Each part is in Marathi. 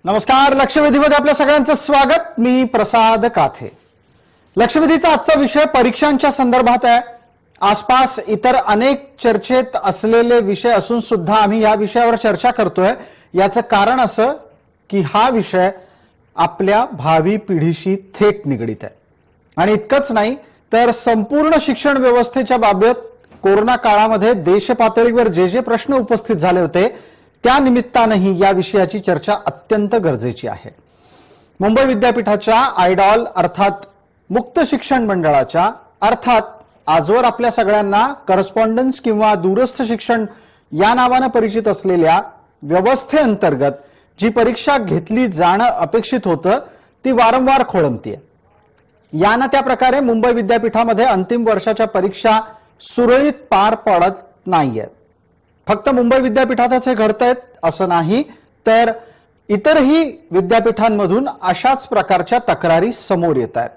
नमस्कार. लक्षवेधीमध्ये आपल्या सगळ्यांचं स्वागत. मी प्रसाद काथे. लक्षवेधीचा आजचा विषय परीक्षांच्या संदर्भात आहे. आसपास इतर अनेक चर्चेत असलेले विषय असून सुद्धा आम्ही या विषयावर चर्चा करतोय. याचं कारण असं की हा विषय आपल्या भावी पिढीशी थेट निगडित आहे. आणि इतकंच नाही तर संपूर्ण शिक्षण व्यवस्थेच्या बाबत कोरोना काळामध्ये देश पातळीवर जे प्रश्न उपस्थित झाले होते त्या निमित्तानेही या विषयाची चर्चा अत्यंत गरजेची आहे. मुंबई विद्यापीठाच्या आयडॉल अर्थात मुक्त शिक्षण मंडळाच्या अर्थात आजवर आपल्या सगळ्यांना करस्पॉन्डन्स किंवा दूरस्थ शिक्षण या नावाने परिचित असलेल्या व्यवस्थेअंतर्गत जी परीक्षा घेतली जाणं अपेक्षित होतं ती वारंवार खोळंबतीये. यानं त्या प्रकारे मुंबई विद्यापीठामध्ये अंतिम वर्षाच्या परीक्षा सुरळीत पार पडत नाहीयेत. फक्त मुंबई विद्यापीठातच हे घडतंय असं नाही तर इतरही विद्यापीठांमधून अशाच प्रकारच्या तक्रारी समोर येत आहेत.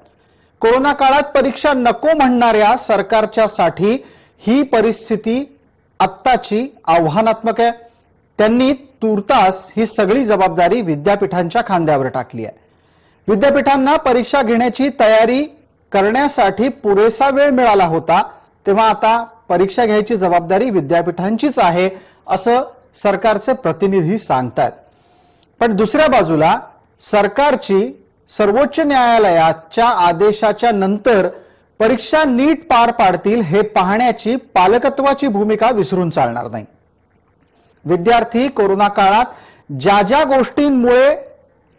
कोरोना काळात परीक्षा नको म्हणणाऱ्या सरकारच्यासाठी ही परिस्थिती आत्ताची आव्हानात्मक आहे. त्यांनी तुर्तास ही सगळी जबाबदारी विद्यापीठांच्या खांद्यावर टाकली आहे. विद्यापीठांना परीक्षा घेण्याची तयारी करण्यासाठी पुरेसा वेळ मिळाला होता तेव्हा आता परीक्षा घ्यायची जबाबदारी विद्यापीठांचीच आहे असं सरकारचे प्रतिनिधी सांगतात. पण दुसऱ्या बाजूला सरकारची सर्वोच्च न्यायालयाच्या आदेशाच्या नंतर परीक्षा नीट पार पाडतील हे पाहण्याची पालकत्वाची भूमिका विसरून चालणार नाही. विद्यार्थी कोरोना काळात ज्या ज्या गोष्टींमुळे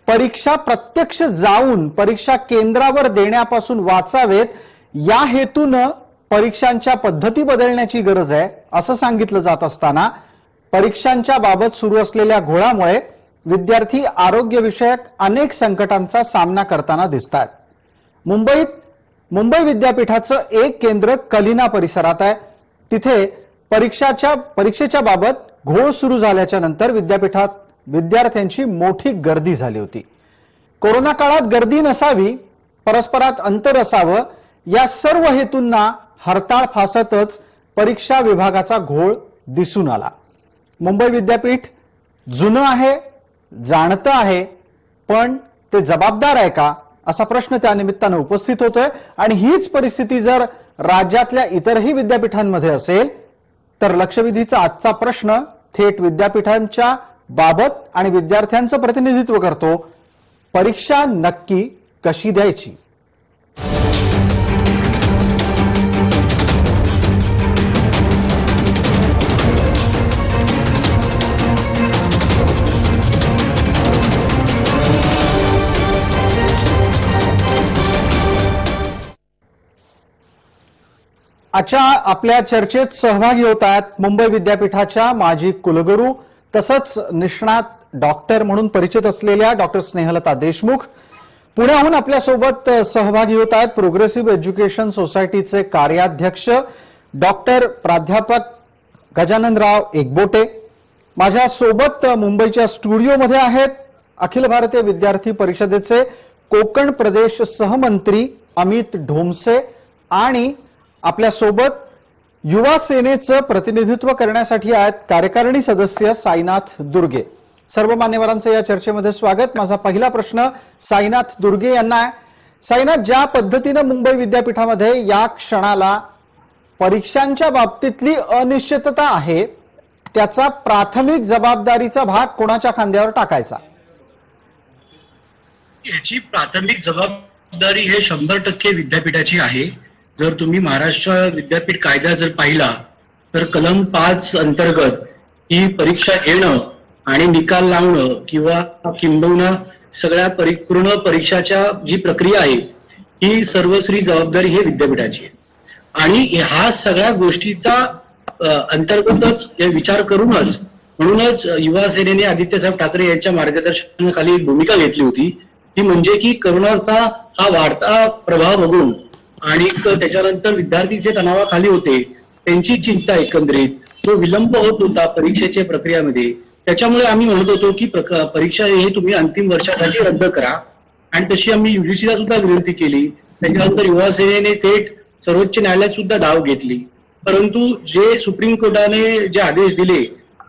परीक्षा प्रत्यक्ष जाऊन परीक्षा केंद्रावर देण्यापासून वाचावेत या हेतूनं परीक्षांच्या पद्धती बदलण्याची गरज आहे असं सांगितलं जात असताना परीक्षांच्या बाबत सुरू असलेल्या घोळामुळे विद्यार्थी आरोग्यविषयक अनेक संकटांचा सामना करताना दिसतात. मुंबई विद्यापीठाचं एक केंद्र कलिना परिसरात आहे. तिथे परीक्षेच्या बाबत घोळ सुरू झाल्याच्या नंतर विद्यापीठात विद्यार्थ्यांची मोठी गर्दी झाली होती. कोरोना काळात गर्दी नसावी, परस्परात अंतर असावं या सर्व हेतूंना हरताळ फासतच परीक्षा विभागाचा घोळ दिसून आला. मुंबई विद्यापीठ जुनं आहे, जाणतं आहे, पण ते जबाबदार आहे का असा प्रश्न त्या निमित्तानं उपस्थित होतोय. आणि हीच परिस्थिती जर राज्यातल्या इतरही विद्यापीठांमध्ये असेल तर लक्षवेधीचा आजचा प्रश्न थेट विद्यापीठांच्या बाबत आणि विद्यार्थ्यांचं प्रतिनिधित्व करतो. परीक्षा नक्की कशी द्यायची? आजच्या आपल्या चर्चेत सहभागी होत आहेत मुंबई विद्यापीठाच्या माजी कुलगुरू तसंच निष्णात डॉक्टर म्हणून परिचित असलेल्या डॉक्टर स्नेहलता देशमुख. पुण्याहून आपल्यासोबत सहभागी होत आहेत प्रोग्रेसिव्ह एज्युकेशन सोसायटीचे कार्याध्यक्ष डॉक्टर प्राध्यापक गजाननराव एकबोटे. माझ्यासोबत मुंबईच्या स्टुडिओमध्ये आहेत अखिल भारतीय विद्यार्थी परिषदेचे कोकण प्रदेश सहमंत्री अमित ढोमसे आणि आपल्यासोबत युवा सेनेचं प्रतिनिधित्व करण्यासाठी आहेत कार्यकारिणी सदस्य साईनाथ दुर्गे. सर्व मान्यवरांचं या चर्चेमध्ये स्वागत. माझा पहिला प्रश्न साईनाथ दुर्गे यांना आहे. साईनाथ, ज्या पद्धतीनं मुंबई विद्यापीठामध्ये या क्षणाला परीक्षांच्या बाबतीतली अनिश्चितता आहे त्याचा प्राथमिक जबाबदारीचा भाग कोणाच्या खांद्यावर टाकायचा? याची प्राथमिक जबाबदारी हे 100% विद्यापीठाची आहे. जर तुम्ही महाराष्ट्र विद्यापीठ कायदा जर पाहिला तर कलम 5 अंतर्गत ही परीक्षा घेणं आणि निकाल लावणं किंवा किंबहुना सगळ्या पूर्ण परीक्षाच्या जी प्रक्रिया आहे ही सर्वस्वी जबाबदारी हे विद्यापीठाची आहे. आणि ह्या सगळ्या गोष्टीचा अंतर्गतच विचार करूनच म्हणूनच युवा सेनेने आदित्यसाहेब ठाकरे यांच्या मार्गदर्शनाखाली भूमिका घेतली होती ती म्हणजे की करोनाचा हा वाढता प्रभाव बघून आणि त्याच्यानंतर विद्यार्थी जे तणावाखाली होते त्यांची चिंता एकंदरीत जो विलंब होत होता परीक्षेच्या प्रक्रियामध्ये त्याच्यामुळे आम्ही म्हणत होतो की परीक्षा हे तुम्ही अंतिम वर्षासाठी रद्द करा. आणि तशी आम्ही युजीसीला सुद्धा विनंती केली. त्याच्यानंतर युवा सेनेने थेट सर्वोच्च न्यायालयात सुद्धा धाव घेतली. परंतु जे सुप्रीम कोर्टाने जे आदेश दिले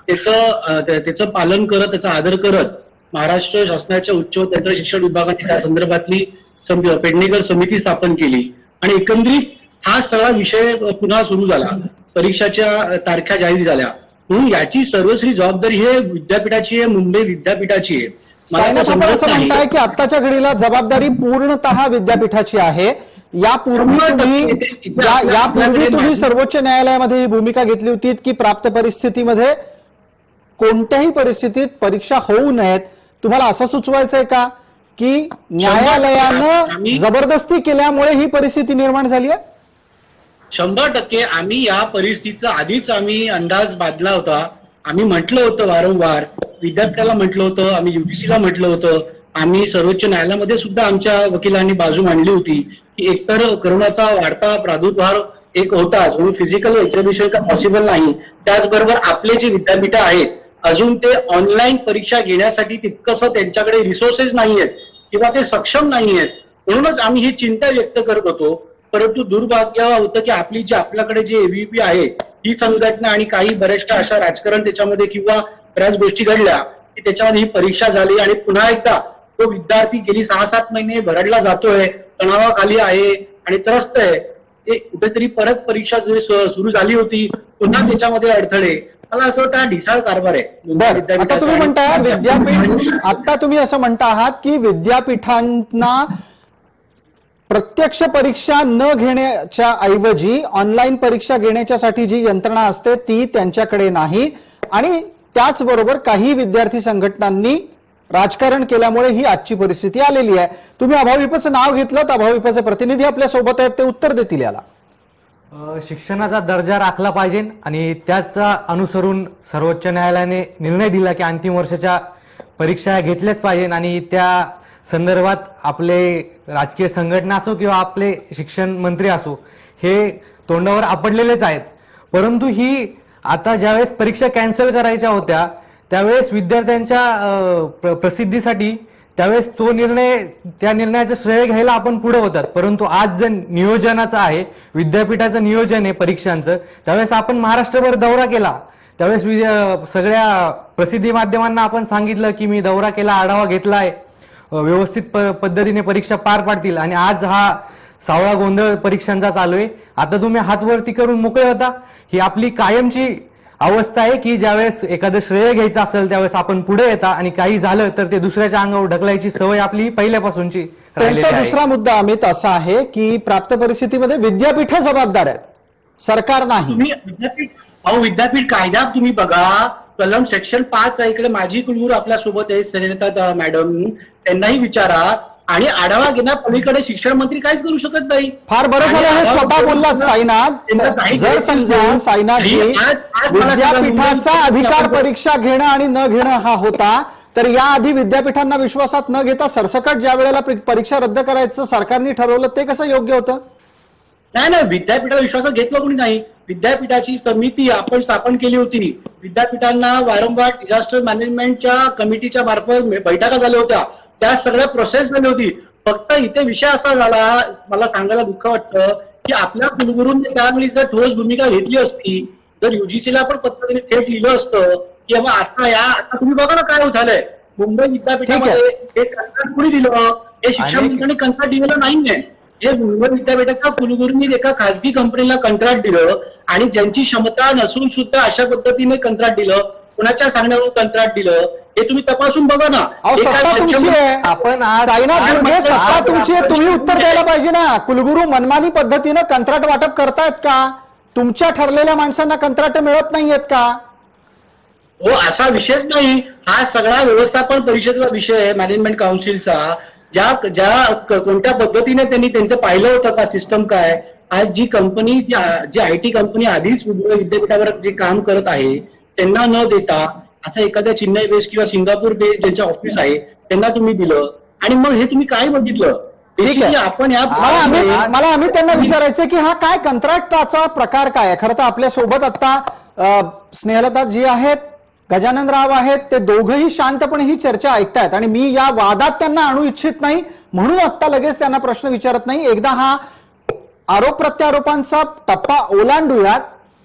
त्याचं पालन करत त्याचा आदर करत महाराष्ट्र शासनाच्या उच्च व तंत्र शिक्षण विभागाने त्या संदर्भातली पेडणेकर समिती स्थापन केली आणि एकंदरीत हा सगळा विषय पुन्हा सुरू झाला. परीक्षाच्या तारखा जाहीर झाल्या. म्हणून याची सर्वस्वी जबाबदारी हे विद्यापीठाची आहे, मुंबई विद्यापीठाची आहे. साईनाथ, आपण असं म्हणताय की आत्ताच्या घडीला जबाबदारी पूर्णतः विद्यापीठाची आहे. यापूर्वी तुम्ही सर्वोच्च न्यायालयामध्ये ही भूमिका घेतली होती की प्राप्त परिस्थितीमध्ये कोणत्याही परिस्थितीत परीक्षा होऊ नयेत. तुम्हाला असं सुचवायचंय का की न्यायालयानं जबरदस्ती केल्यामुळे ही परिस्थिती निर्माण झाली आहे? 100% आम्ही या परिस्थितीचा आधीच अंदाज बांधला होता. आम्ही म्हटलं होतं वारंवार, विद्यापीठाला म्हटलं होतं, आम्ही युजीसीला म्हटलं होतं, आम्ही सर्वोच्च न्यायालयामध्ये सुद्धा आमच्या वकिलांनी बाजू मांडली होती की एकतर कोरोनाचा वाढता प्रादुर्भाव एक होताच, म्हणून फिजिकल एक्झामिनेशन का पॉसिबल नाही. त्याचबरोबर आपले जे विद्यापीठ आहेत अजून ते ऑनलाईन परीक्षा घेण्यासाठी तितकंसं त्यांच्याकडे रिसोर्सेस नाहीयेत किंवा ते सक्षम नाहीयेत. म्हणूनच आम्ही ही चिंता व्यक्त करत होतो. परंतु दुर्भाग्य होतं की आपल्याकडे जे एबीव्हीपी आहे ही संघटना आणि काही बऱ्याचशा अशा राजकारण त्याच्यामध्ये किंवा बऱ्याच गोष्टी घडल्या की त्याच्यामध्ये ही परीक्षा झाली आणि पुन्हा एकदा तो विद्यार्थी गेली 6-7 महिने भरडला जातोय, तणावाखाली आहे आणि त्रस्त आहे. ते कुठेतरी परत परीक्षा जरी सुरू झाली होती पुन्हा त्याच्यामध्ये अडथळे. मला असं वाटतं हा ढिसाळ कारभार आहे. आता तुम्ही म्हणताय विद्यापीठ, आता तुम्ही असं म्हणता आहात की विद्यापीठांना प्रत्यक्ष परीक्षा न घेण्याच्या ऐवजी ऑनलाईन परीक्षा घेण्याच्यासाठी जी यंत्रणा असते ती त्यांच्याकडे नाही आणि त्याचबरोबर काही विद्यार्थी संघटनांनी राजकारण केल्यामुळे ही आजची परिस्थिती आलेली आहे. तुम्ही अभाविपचं नाव घेतलं तर अभाविपचे प्रतिनिधी आपल्या सोबत आहेत, ते उत्तर देतील याला. शिक्षणाचा दर्जा राखला पाहिजे आणि त्याचा अनुसरून सर्वोच्च न्यायालयाने निर्णय दिला की अंतिम वर्षाच्या परीक्षा घेतल्याच पाहिजे आणि त्या संदर्भात आपले राजकीय संघटना असो किंवा आपले शिक्षण मंत्री असो हे तोंडावर आपडलेलेच आहेत. परंतु ही आता ज्यावेळेस परीक्षा कॅन्सल करायच्या होत्या त्यावेळेस विद्यार्थ्यांच्या प्रसिद्धीसाठी त्यावेळेस त्या निर्णयाचं श्रेय घ्यायला आपण पुढे होतात. परंतु आज जे नियोजनाचं आहे, विद्यापीठाचं नियोजन आहे परीक्षांचं, त्यावेळेस आपण महाराष्ट्रभर दौरा केला. त्यावेळेस सगळ्या प्रसिद्धी माध्यमांना आपण सांगितलं की मी दौरा केला, आढावा घेतलाय, व्यवस्थित पद्धतीने परीक्षा पार पाडतील आणि आज हा सावळा गोंधळ परीक्षांचा चालू आहे. आता तुम्ही हात वरती करून मोकळे होता. ही आपली कायमची अवस्था आहे की ज्यावेळेस एखादं श्रेय घ्यायचं असेल त्यावेळेस आपण पुढे येता आणि काही झालं तर ते दुसऱ्याच्या अंगावर ढकलायची सवय आपली पहिल्यापासूनची. त्यांचा दुसरा मुद्दा अमित असा आहे की प्राप्त परिस्थितीमध्ये विद्यापीठ जबाबदार आहेत, सरकार नाही. विद्यापीठ कायदा तुम्ही बघा, कलम सेक्शन 5 इकडे माझी कुलगुरू आपल्या सोबत आहे सरिता मॅडम, त्यांनाही विचारा आणि आढावा घेण्या पलीकडे शिक्षण मंत्री काहीच करू शकत नाही. फार बरं झालं हे स्वतः बोललात साईनाथ. जर समजा साईनाथजी विद्यापीठाचा अधिकार परीक्षा घेणं आणि न घेणं हा होता तर याआधी विद्यापीठांना विश्वासात न घेता सरसकट ज्या वेळेला परीक्षा रद्द करायचं सरकारने ठरवलं ते कसं योग्य होतं? नाही, विद्यापीठाला विश्वासात घेतलं कोणी नाही. विद्यापीठाची समिती आपण स्थापन केली होती. विद्यापीठांना वारंवार डिझास्टर मॅनेजमेंटच्या कमिटीच्या मार्फत बैठका झाल्या होत्या, त्या सगळ्या प्रोसेस झाली होती. फक्त इथे विषय असा झाला, मला सांगायला दुःख वाटतं की आपल्या कुलगुरूंनी त्यावेळी जर ठोस भूमिका घेतली असती, जर युजीसीला पण पत्र त्यांनी थेट लिहिलं असतं की बाबा आता तुम्ही बघा ना काय झालंय मुंबई विद्यापीठामध्ये हे कंत्राट कुणी दिलं? हे शिक्षण मंत्र्यांनी कंत्राट दिलेलं नाहीये. हे मुंबई विद्यापीठाच्या कुलगुरूंनी एका खासगी कंपनीला कंत्राट दिलं आणि ज्यांची क्षमता नसून सुद्धा अशा पद्धतीने कंत्राट दिलं, कुणाच्या सांगण्यावरून कंत्राट दिलं हे तुम्ही तपासून बघा ना. आपण सत्ता तुमची आहे, तुम्ही उत्तर द्यायला पाहिजे ना. कुलगुरू मनमानी पद्धतीनं कंत्राट वाटप करतायत का? तुमच्या ठरलेल्या माणसांना कंत्राट मिळत नाहीयेत का? हो, असा विषयच नाही. हा सगळा व्यवस्थापन परिषदेचा विषय आहे, मॅनेजमेंट काउन्सिलचा. कोणत्या पद्धतीने त्यांनी त्यांचं पाहिलं होतं का सिस्टम काय. आज जी कंपनी जी IT कंपनी आधीच विद्यापीठावर जे काम करत आहे त्यांना न देता असं एखाद्या चेन्नई बेस किंवा सिंगापूर बेस ज्यांच्या ऑफिस आहे त्यांना तुम्ही दिलं आणि मग हे तुम्ही काय बघितलं? आपण मला आम्ही त्यांना विचारायचं की हा काय कंत्राटाचा प्रकार काय आहे. खरं तर आपल्या सोबत आता स्नेहलता जी आहेत, गजाननराव आहेत, ते दोघंही शांतपणे ही चर्चा ऐकतायत आणि मी या वादात त्यांना आणू इच्छित नाही म्हणून आता लगेच त्यांना प्रश्न विचारत नाही. एकदा हा आरोप प्रत्यारोपांचा टप्पा ओलांडूयात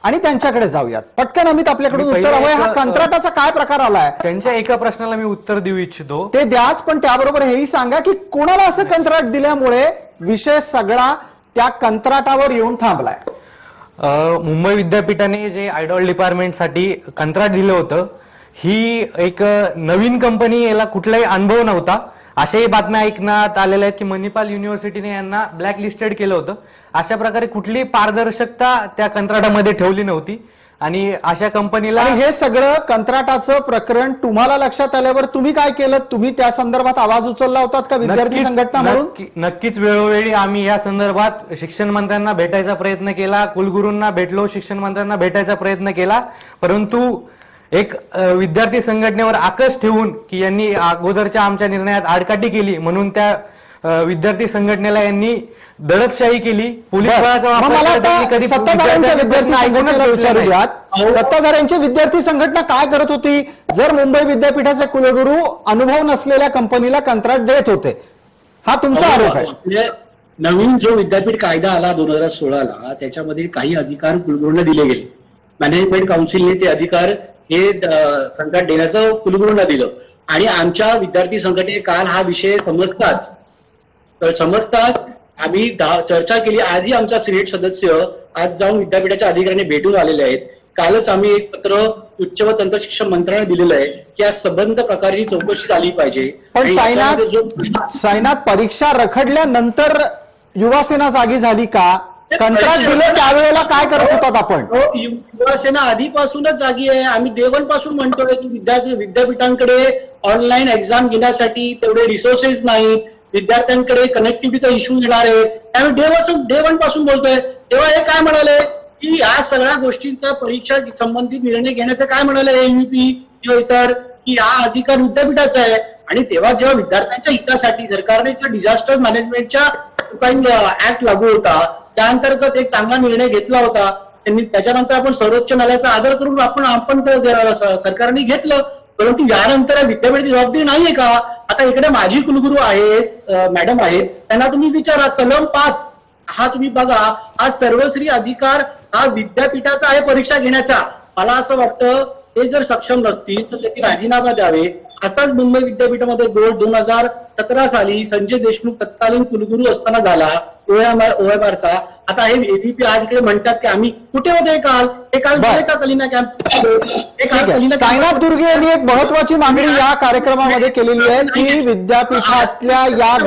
आणि त्यांच्याकडे जाऊयात. पटकन अमित आपल्याकडून मी उत्तर पहिले हवंय. हा एक- कंत्राटाचा काय प्रकार आलाय त्यांच्या एका प्रश्नाला मी उत्तर देऊ इच्छितो. ते द्याच, पण त्याबरोबर हेही सांगा की कोणाला असं कंत्राट दिल्यामुळे विषय सगळा त्या कंत्राटावर येऊन थांबलाय. मुंबई विद्यापीठाने जे आयडॉल डिपार्टमेंटसाठी कंत्राट दिलं होतं, ही एक नवीन कंपनी, याला कुठलाही अनुभव नव्हता. अशाही बातम्या ऐकण्यात आलेल्या आहेत की मणिपाल युनिव्हर्सिटीने यांना ब्लॅक लिस्टेड केलं होतं. अशा प्रकारे कुठलीही पारदर्शकता त्या कंत्राटामध्ये ठेवली नव्हती आणि अशा कंपनीला आणि हे सगळं कंत्राटाचं प्रकरण तुम्हाला लक्षात आल्यावर तुम्ही काय केलं? तुम्ही त्या संदर्भात आवाज उचलला होतात का विद्यार्थी संघटना म्हणून? नक्कीच वेळोवेळी आम्ही या संदर्भात शिक्षण मंत्र्यांना भेटायचा प्रयत्न केला, कुलगुरूंना भेटलो, शिक्षण मंत्र्यांना भेटायचा प्रयत्न केला, परंतु एक विद्यार्थी संघटनेवर आकस ठेवून की यांनी अगोदरच्या आमच्या निर्णयात आडकाठी केली म्हणून त्या विद्यार्थी संघटनेला यांनी दडपशाही केली. पोलीस बळाचा मग वापर मला करत त्यांनी आता कधी सत्ताधाऱ्यांच्या विद्यार्थी प्रश्न ऐकूनच संघटनेला घेतले विचारू नाही. द्यात. सत्ताधाऱ्यांची विद्यार्थी संघटना काय करत होती? जर मुंबई विद्यापीठाचे कुलगुरू अनुभव नसलेल्या कंपनीला कंत्राट देत होते, हा तुमचा आरोप आहे. म्हणजे नवीन जो विद्यापीठ कायदा आला 2016ला, त्याच्यामध्ये काही अधिकार कुलगुरूंना दिले गेले. मॅनेजमेंट काउन्सिलने ते अधिकार हे कंत्राट देण्याचं कुलगुरूंना दिलं आणि आमच्या विद्यार्थी संघटनेने काल हा विषय समजताच आम्ही चर्चा केली. आजही आमचा सिनेट सदस्य आज जाऊन विद्यापीठाच्या अधिकाऱ्यांनी भेटून आलेले आहेत. कालच आम्ही एक पत्र उच्च व तंत्र शिक्षण मंत्र्यांना दिलेलं आहे की या संबंध प्रकारची चौकशी झाली पाहिजे. पण सायनाथ, परीक्षा रखडल्यानंतर युवासेना जागी झाली का? कंत्राट दिलं त्यावेळेला काय करत होतात आपण? युवासेना आधीपासूनच जागी आहे. आम्ही डे 1 पासून म्हणतोय की विद्यापीठांकडे ऑनलाईन एक्झाम घेण्यासाठी तेवढे रिसोर्सेस नाहीत, विद्यार्थ्यांकडे कनेक्टिव्हिटीचा इश्यू येणार आहे. त्यामुळे डे 1 पासून बोलतोय. तेव्हा हे काय म्हणाले की या सगळ्या गोष्टींचा परीक्षा संबंधित निर्णय घेण्याचं काय म्हणाले एमयूपी किंवा इतर, की हा अधिकार विद्यापीठाचा आहे. आणि तेव्हा जेव्हा विद्यार्थ्यांच्या हितासाठी सरकारने डिझास्टर मॅनेजमेंटच्या ऍक्ट लागू होता, त्या अंतर्गत एक चांगला निर्णय घेतला होता त्यांनी. त्याच्यानंतर आपण सर्वोच्च न्यायालयाचा आदर करून आपण सरकारने घेतलं. परंतु यानंतर विद्यापीठाची जबाबदारी नाहीये का? आता इकडे माझी कुलगुरू आहेत, मॅडम आहेत, त्यांना तुम्ही विचारा. कलम 5 हा तुम्ही बघा, हा सर्वश्री अधिकार हा विद्यापीठाचा आहे परीक्षा घेण्याचा. मला असं वाटतं ते जर सक्षम नसतील तर त्यांनी राजीनामा द्यावे. असाच मुंबई विद्यापीठामध्ये 2017 साली संजय देशमुख तत्कालीन कुलगुरू असताना झाला ओएमआरचा. आता हे एबीपी आज इकडे म्हणतात की आम्ही कुठे होते काल? हे काल गेले का कलिना कॅम्प? सायनाथ दुर्गे यांनी एक महत्वाची मागणी या कार्यक्रमामध्ये केलेली आहे की विद्यापीठातल्या या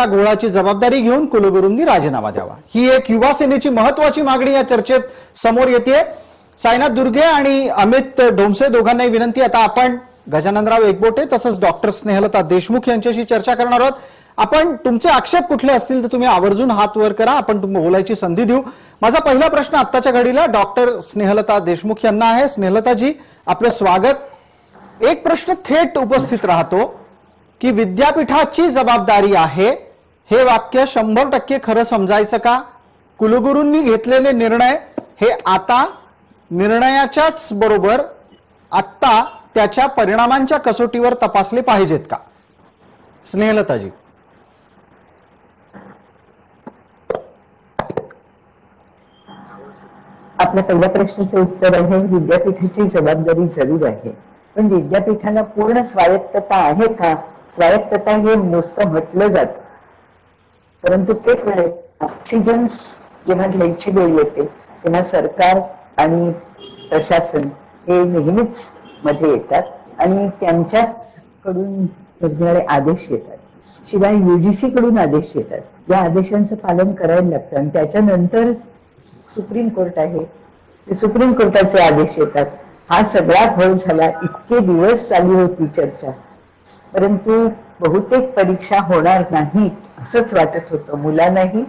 घोळाची जबाबदारी घेऊन कुलगुरूंनी राजीनामा द्यावा. ही एक युवा सेनेची महत्वाची मागणी या चर्चेत समोर येते. सायनाथ दुर्गे आणि अमित डोमसे दोघांनाही विनंती, आता आपण गजाननराव एकबोटे तसंच डॉक्टर स्नेहलता देशमुख यांच्याशी चर्चा करणार आहोत. आपण तुमचे आक्षेप कुठले असतील तर तुम्ही आवर्जून हात वर करा, आपण बोलायची संधी देऊ. माझा पहिला प्रश्न आत्ताच्या घडीला डॉक्टर स्नेहलता देशमुख यांना आहे. स्नेहलताजी, आपलं स्वागत. एक प्रश्न थेट उपस्थित राहतो की विद्यापीठाची जबाबदारी आहे, हे वाक्य 100% खरं समजायचं का? कुलगुरूंनी घेतलेले निर्णय हे आता निर्णयाच्याच बरोबर आत्ता त्याच्या परिणामांच्या कसोटीवर तपासले पाहिजेत का? स्नेहलताजी. आपल्या पहिल्या प्रश्नाचं उत्तर आहे, विद्यापीठाची जबाबदारी जरूर आहे, पण विद्यापीठाला पूर्ण स्वायत्तता आहे का? स्वायत्तता हे नुसतं म्हटलं जातं, परंतु ते ऑक्सिजन्स जेव्हा घ्यायची वेळ येते तेव्हा सरकार आणि प्रशासन हे नेहमीच मध्ये येतात आणि त्यांच्याकडून निर्णय आदेश येतात. शिवाय युजीसी कडून आदेश येतात. या आदेशांचं पालन करायला लागतं आणि त्याच्यानंतर सुप्रीम कोर्ट आहे, ते सुप्रीम कोर्टाचे आदेश येतात. हा सगळा घोळ झाला. इतके दिवस चालू होती चर्चा, परंतु बहुतेक परीक्षा होणार नाही असंच वाटत होतं मुलांनाही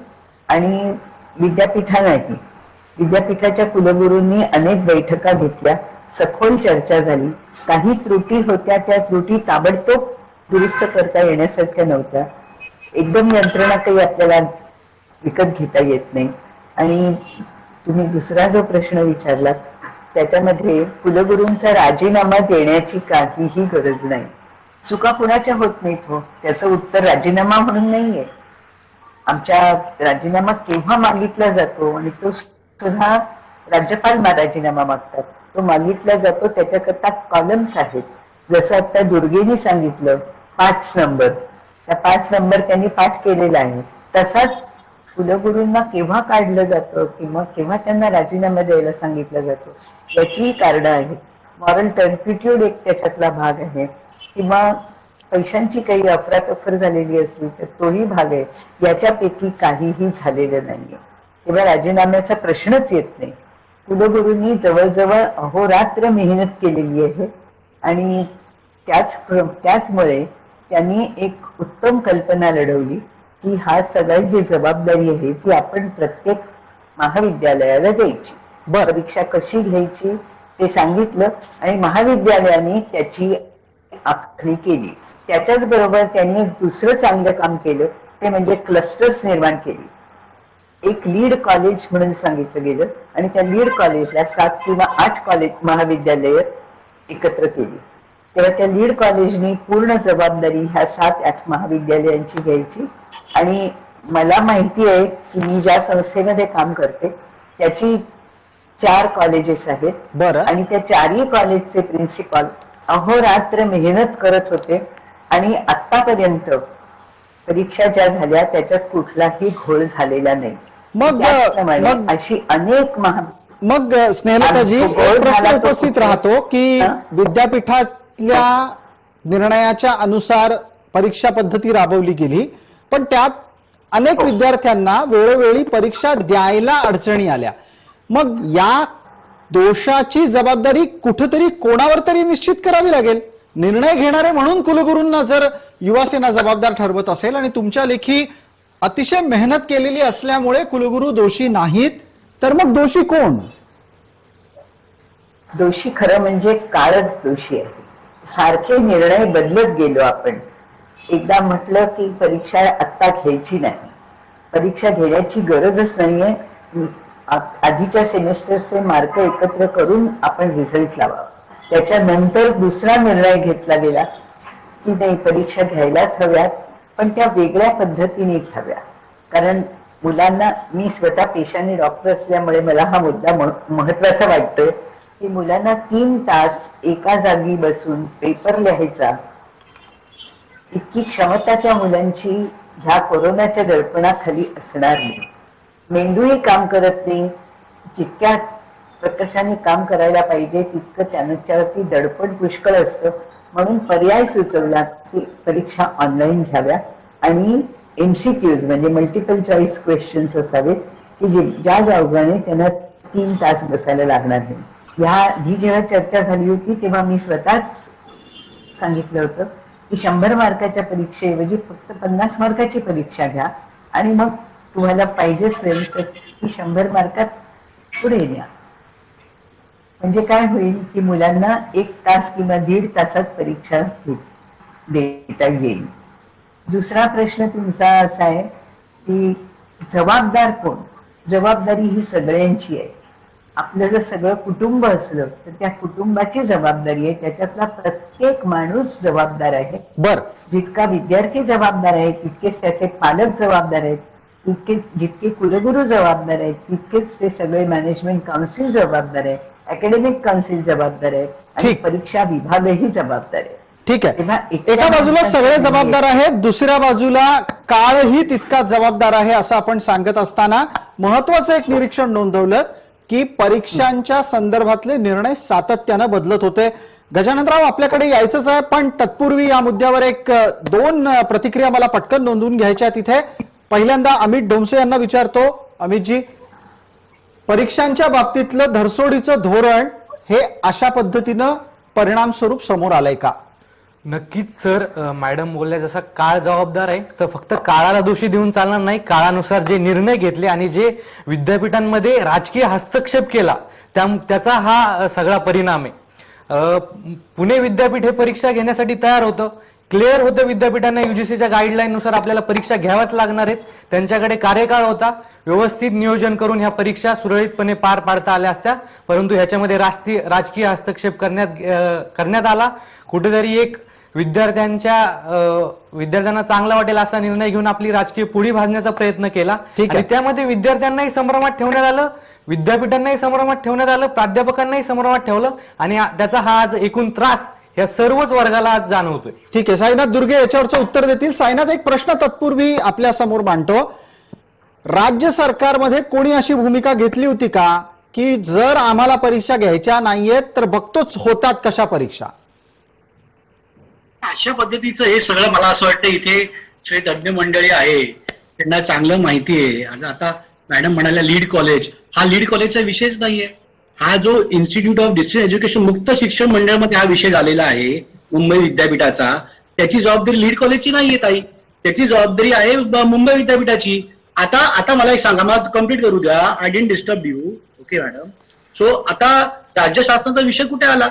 आणि विद्यापीठालाही. विद्यापीठाच्या कुलगुरूंनी अनेक बैठका घेतल्या, सखोल चर्चा झाली. काही त्रुटी होत्या, त्या त्रुटी ताबडतोब दुरुस्त करता येण्यासारख्या नव्हत्या. एकदम यंत्रणा काही आपल्याला विकत घेता येत नाही. आणि तुम्ही दुसरा जो प्रश्न विचारला त्याच्यामध्ये कुलगुरूंचा राजीनामा देण्याची काहीही गरज नाही. चुका कुणाच्या होत नाहीत हो, त्याचं उत्तर राजीनामा म्हणून नाहीये. आमच्या राजीनामा केव्हा मागितला जातो आणि तो सुद्धा राज्यपाल राजीनामा मागतात, तो मागितला जातो त्याच्याकरता कॉलम्स आहेत. जसं आता दुर्गेनी सांगितलं 5 नंबर, त्या 5 नंबर त्यांनी पाठ केलेला आहे. तसाच कुलगुरूंना केव्हा काढलं जातं किंवा केव्हा त्यांना राजीनामा द्यायला सांगितलं जातं याचीही कारणं आहेत. मॉरल टर्पिट्यूड एक त्याच्यातला भाग आहे, किंवा पैशांची काही अफरातफर झालेली असली तर तोही भाग आहे. याच्यापैकी काहीही झालेलं नाहीये, तेव्हा राजीनाम्याचा प्रश्नच येत नाही. कुलगुरूंनी जवळजवळ अहोरात्र मेहनत केलेली आहे आणि त्याचमुळे त्यांनी एक उत्तम कल्पना लढवली की हा सगळी जी जबाबदारी आहे ती आपण प्रत्येक महाविद्यालयाला द्यायची. परीक्षा कशी घ्यायची ते सांगितलं आणि महाविद्यालयाने त्याची आखणी केली. त्याच्याच बरोबर त्यांनी दुसरं चांगलं काम केलं ते म्हणजे क्लस्टर्स निर्माण केली. एक लीड कॉलेज म्हणून सांगितलं गेलं आणि त्या लीड कॉलेजला 7 किंवा 8 महाविद्यालय एकत्र केली. तेव्हा त्या लीड कॉलेजनी पूर्ण जबाबदारी ह्या 7-8 महाविद्यालयांची घ्यायची. आणि मला माहिती आहे की मी ज्या संस्थेमध्ये काम करते त्याची 4 कॉलेजेस आहेत. बरं. आणि त्या 4ही कॉलेजचे प्रिन्सिपल अहोरात्र मेहनत करत होते आणि आतापर्यंत परीक्षा ज्या झाल्या त्याच्यात कुठलाही घोळ झालेला नाही. मग अशी अनेक मग स्नेहलताजी एक प्रश्न उपस्थित राहतो की विद्यापीठातल्या निर्णयाच्या अनुसार परीक्षा पद्धती राबवली गेली, पण त्यात अनेक विद्यार्थ्यांना वेळोवेळी परीक्षा द्यायला अडचणी आल्या. मग या दोषाची जबाबदारी कुठेतरी कोणावर तरी निश्चित करावी लागेल. निर्णय घेणारे म्हणून कुलगुरूंना जर युवासेना जबाबदार ठरवत असेल आणि तुमच्या लेखी अतिशय मेहनत केलेली असल्यामुळे कुलगुरू दोषी नाहीत, तर मग दोषी कोण? दोषी खरं म्हणजे काळच दोषी आहे. सारखे निर्णय बदलत गेलो आपण. एकदा म्हटलं की परीक्षा आत्ता घ्यायची नाही, परीक्षा घेण्याची गरजच नाहीये, आधीच्या सेमिस्टरचे मार्क एकत्र करून आपण रिझल्ट लावा. त्याच्यानंतर दुसरा निर्णय घेतला गेला की नाही परीक्षा घ्यायलाच हव्यात, पण त्या वेगळ्या पद्धतीने घ्याव्या. कारण मुलांना, मी स्वतः पेशाने डॉक्टर असल्यामुळे मला हा मुद्दा महत्वाचा वाटतोय की मुलांना 3 तास एका जागी बसून पेपर लिहायचा इतकी क्षमता त्या मुलांची ह्या कोरोनाच्या दडपणाखाली असणार नाही. मेंदूही काम करत नाही, जितक्या प्रकर्षाने काम करायला पाहिजे तितकं त्याच्यावरती दडपण पुष्कळ असतं. म्हणून पर्याय सुचवला की परीक्षा ऑनलाईन घ्याव्या आणि MCQs म्हणजे मल्टिपल चॉईस क्वेश्चन्स असावेत की ज्या जागाने त्यांना 3 तास बसायला लागणार नाही. ही जेव्हा चर्चा झाली होती तेव्हा मी स्वतःच सांगितलं होतं की 100 मार्काच्या परीक्षेऐवजी फक्त 50 मार्काची परीक्षा घ्या आणि मग तुम्हाला पाहिजे असेल तर ती 100 मार्कात पुढे न्या. म्हणजे काय होईल की मुलांना 1 तास किंवा 1.5 तासात परीक्षा देता येईल. दुसरा प्रश्न तुमचा असा आहे की जबाबदार कोण? जबाबदारी ही सगळ्यांची आहे. आपलं जर सगळं कुटुंब असलं तर त्या कुटुंबाची जबाबदारी आहे, त्याच्यातला प्रत्येक माणूस जबाबदार आहे. बर, जितका विद्यार्थी जबाबदार आहे तितकेच त्याचे पालक जबाबदार आहेत, जितके कुलगुरू जबाबदार आहेत तितकेच ते सगळे मॅनेजमेंट काउन्सिल जबाबदार आहे, अकॅडमिक काउन्सिल जबाबदार आहे आणि परीक्षा विभागही जबाबदार आहे. ठीक आहे. एका बाजूला सगळे जबाबदार आहेत, दुसऱ्या बाजूला काळही तितका जबाबदार आहे असं आपण सांगत असताना महत्वाचं एक निरीक्षण नोंदवलं की परीक्षांच्या संदर्भातले निर्णय सातत्यानं बदलत होते. गजाननराव आपल्याकडे यायचंच आहे, पण तत्पूर्वी या मुद्द्यावर 1-2 प्रतिक्रिया मला पटकन नोंदवून घ्यायच्या. तिथे पहिल्यांदा अमित डोमसे यांना विचारतो. अमितजी, परीक्षांच्या बाबतीतलं धरसोडीचं धोरण हे अशा पद्धतीनं परिणाम स्वरूप समोर आलंय का? नक्कीच सर, मॅडम बोलल्या जसा काळ जबाबदार आहे तर फक्त काळाला दोषी देऊन चालणार नाही. काळानुसार जे निर्णय घेतले आणि जे विद्यापीठांमध्ये राजकीय हस्तक्षेप केला त्याचा हा सगळा परिणाम आहे. पुणे विद्यापीठ हे परीक्षा घेण्यासाठी तयार होतं, क्लिअर होतं विद्यापीठांना युजीसीच्या गाईडलाईन नुसार आपल्याला परीक्षा घ्याव्याच लागणार आहेत. त्यांच्याकडे कार्यकाळ होता, व्यवस्थित नियोजन करून ह्या परीक्षा सुरळीतपणे पार पाडता आल्या असत्या. परंतु ह्याच्यामध्ये राजकीय हस्तक्षेप करण्यात आला. कुठेतरी एक विद्यार्थ्यांना चांगला वाटेल असा निर्णय घेऊन आपली राजकीय पुढी भाजण्याचा प्रयत्न केला ठीक आहे. आणि त्यामध्ये विद्यार्थ्यांनाही संभ्रमात ठेवण्यात आलं, विद्यापीठांनाही संभ्रमात ठेवण्यात आलं, प्राध्यापकांनाही संभ्रमात ठेवलं आणि त्याचा हा आज एकूण त्रास या सर्वच वर्गाला आज जाणवतोय. ठीक आहे, साईनाथ दुर्गे याच्यावरचं उत्तर देतील. साईनाथ, एक प्रश्न तत्पूर्वी आपल्या समोर मांडतो. राज्य सरकारमध्ये कोणी अशी भूमिका घेतली होती का की जर आम्हाला परीक्षा घ्यायच्या नाहीयेत तर बघतोच होतात कशा परीक्षा? अशा पद्धतीचं हे सगळं मला असं वाटतं इथे जे तज्ज्ञ मंडळी आहे त्यांना चांगलं माहिती आहे. आता मॅडम म्हणाल्या लीड कॉलेज, हा लीड कॉलेजचा विषयच नाहीये. हा जो इन्स्टिट्यूट ऑफ डिस्ट्रिक्ट एज्युकेशन मुक्त शिक्षण मंडळामध्ये हा विषय झालेला आहे मुंबई विद्यापीठाचा, त्याची जबाबदारी लीड कॉलेजची नाहीये ताई, त्याची जबाबदारी आहे मुंबई विद्यापीठाची. आता मला एक सांगा, मला कम्प्लीट करू द्या. I didn't disturb you. Okay madam. So आता राज्य शासनाचा विषय कुठे आला?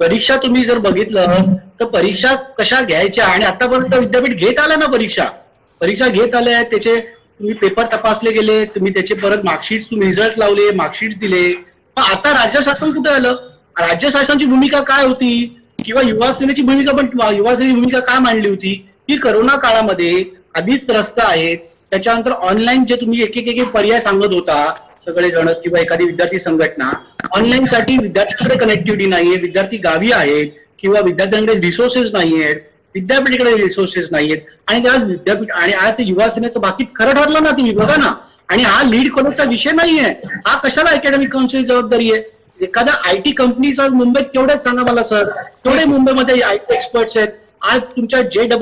परीक्षा तुम्ही जर बघितलं तर परीक्षा कशा घ्यायच्या आणि आतापर्यंत विद्यापीठ घेत आल्या ना परीक्षा घेत आल्या, त्याचे तुम्ही पेपर तपासले गेले, तुम्ही त्याचे परत मार्कशीट तुम्ही रिझल्ट लावले, मार्कशीट दिले. पण आता राज्य शासन कुठे आलं? राज्य शासनाची भूमिका काय होती किंवा युवा सेनेची भूमिका युवा सेनेची भूमिका काय मांडली होती की करोना काळामध्ये आधीच त्रस्त आहेत, त्याच्यानंतर ऑनलाईन जे तुम्ही एक एक पर्याय सांगत होता सगळेजण किंवा एखादी विद्यार्थी संघटना, ऑनलाईन साठी विद्यार्थ्यांकडे कनेक्टिव्हिटी नाहीये, विद्यार्थी गावी आहेत किंवा विद्यार्थ्यांकडे रिसोर्सेस नाहीयेत, विद्यापीठाकडे रिसोर्सेस नाहीयेत आणि त्या विद्यापीठ आणि आज युवा सेनेचं बाकी खरं ठरलं ना तुम्ही बघा ना. आणि हा लीड कॉलेजचा विषय नाहीये, हा कशाला अकॅडमिक काउन्सिल जबाबदारी आहे? एखाद्या आयटी कंपनीचा मुंबईत केवढेच सांगा मला सर, तेवढे मुंबईमध्ये आयटी एक्सपर्ट्स आहेत. आज तुमच्या JEE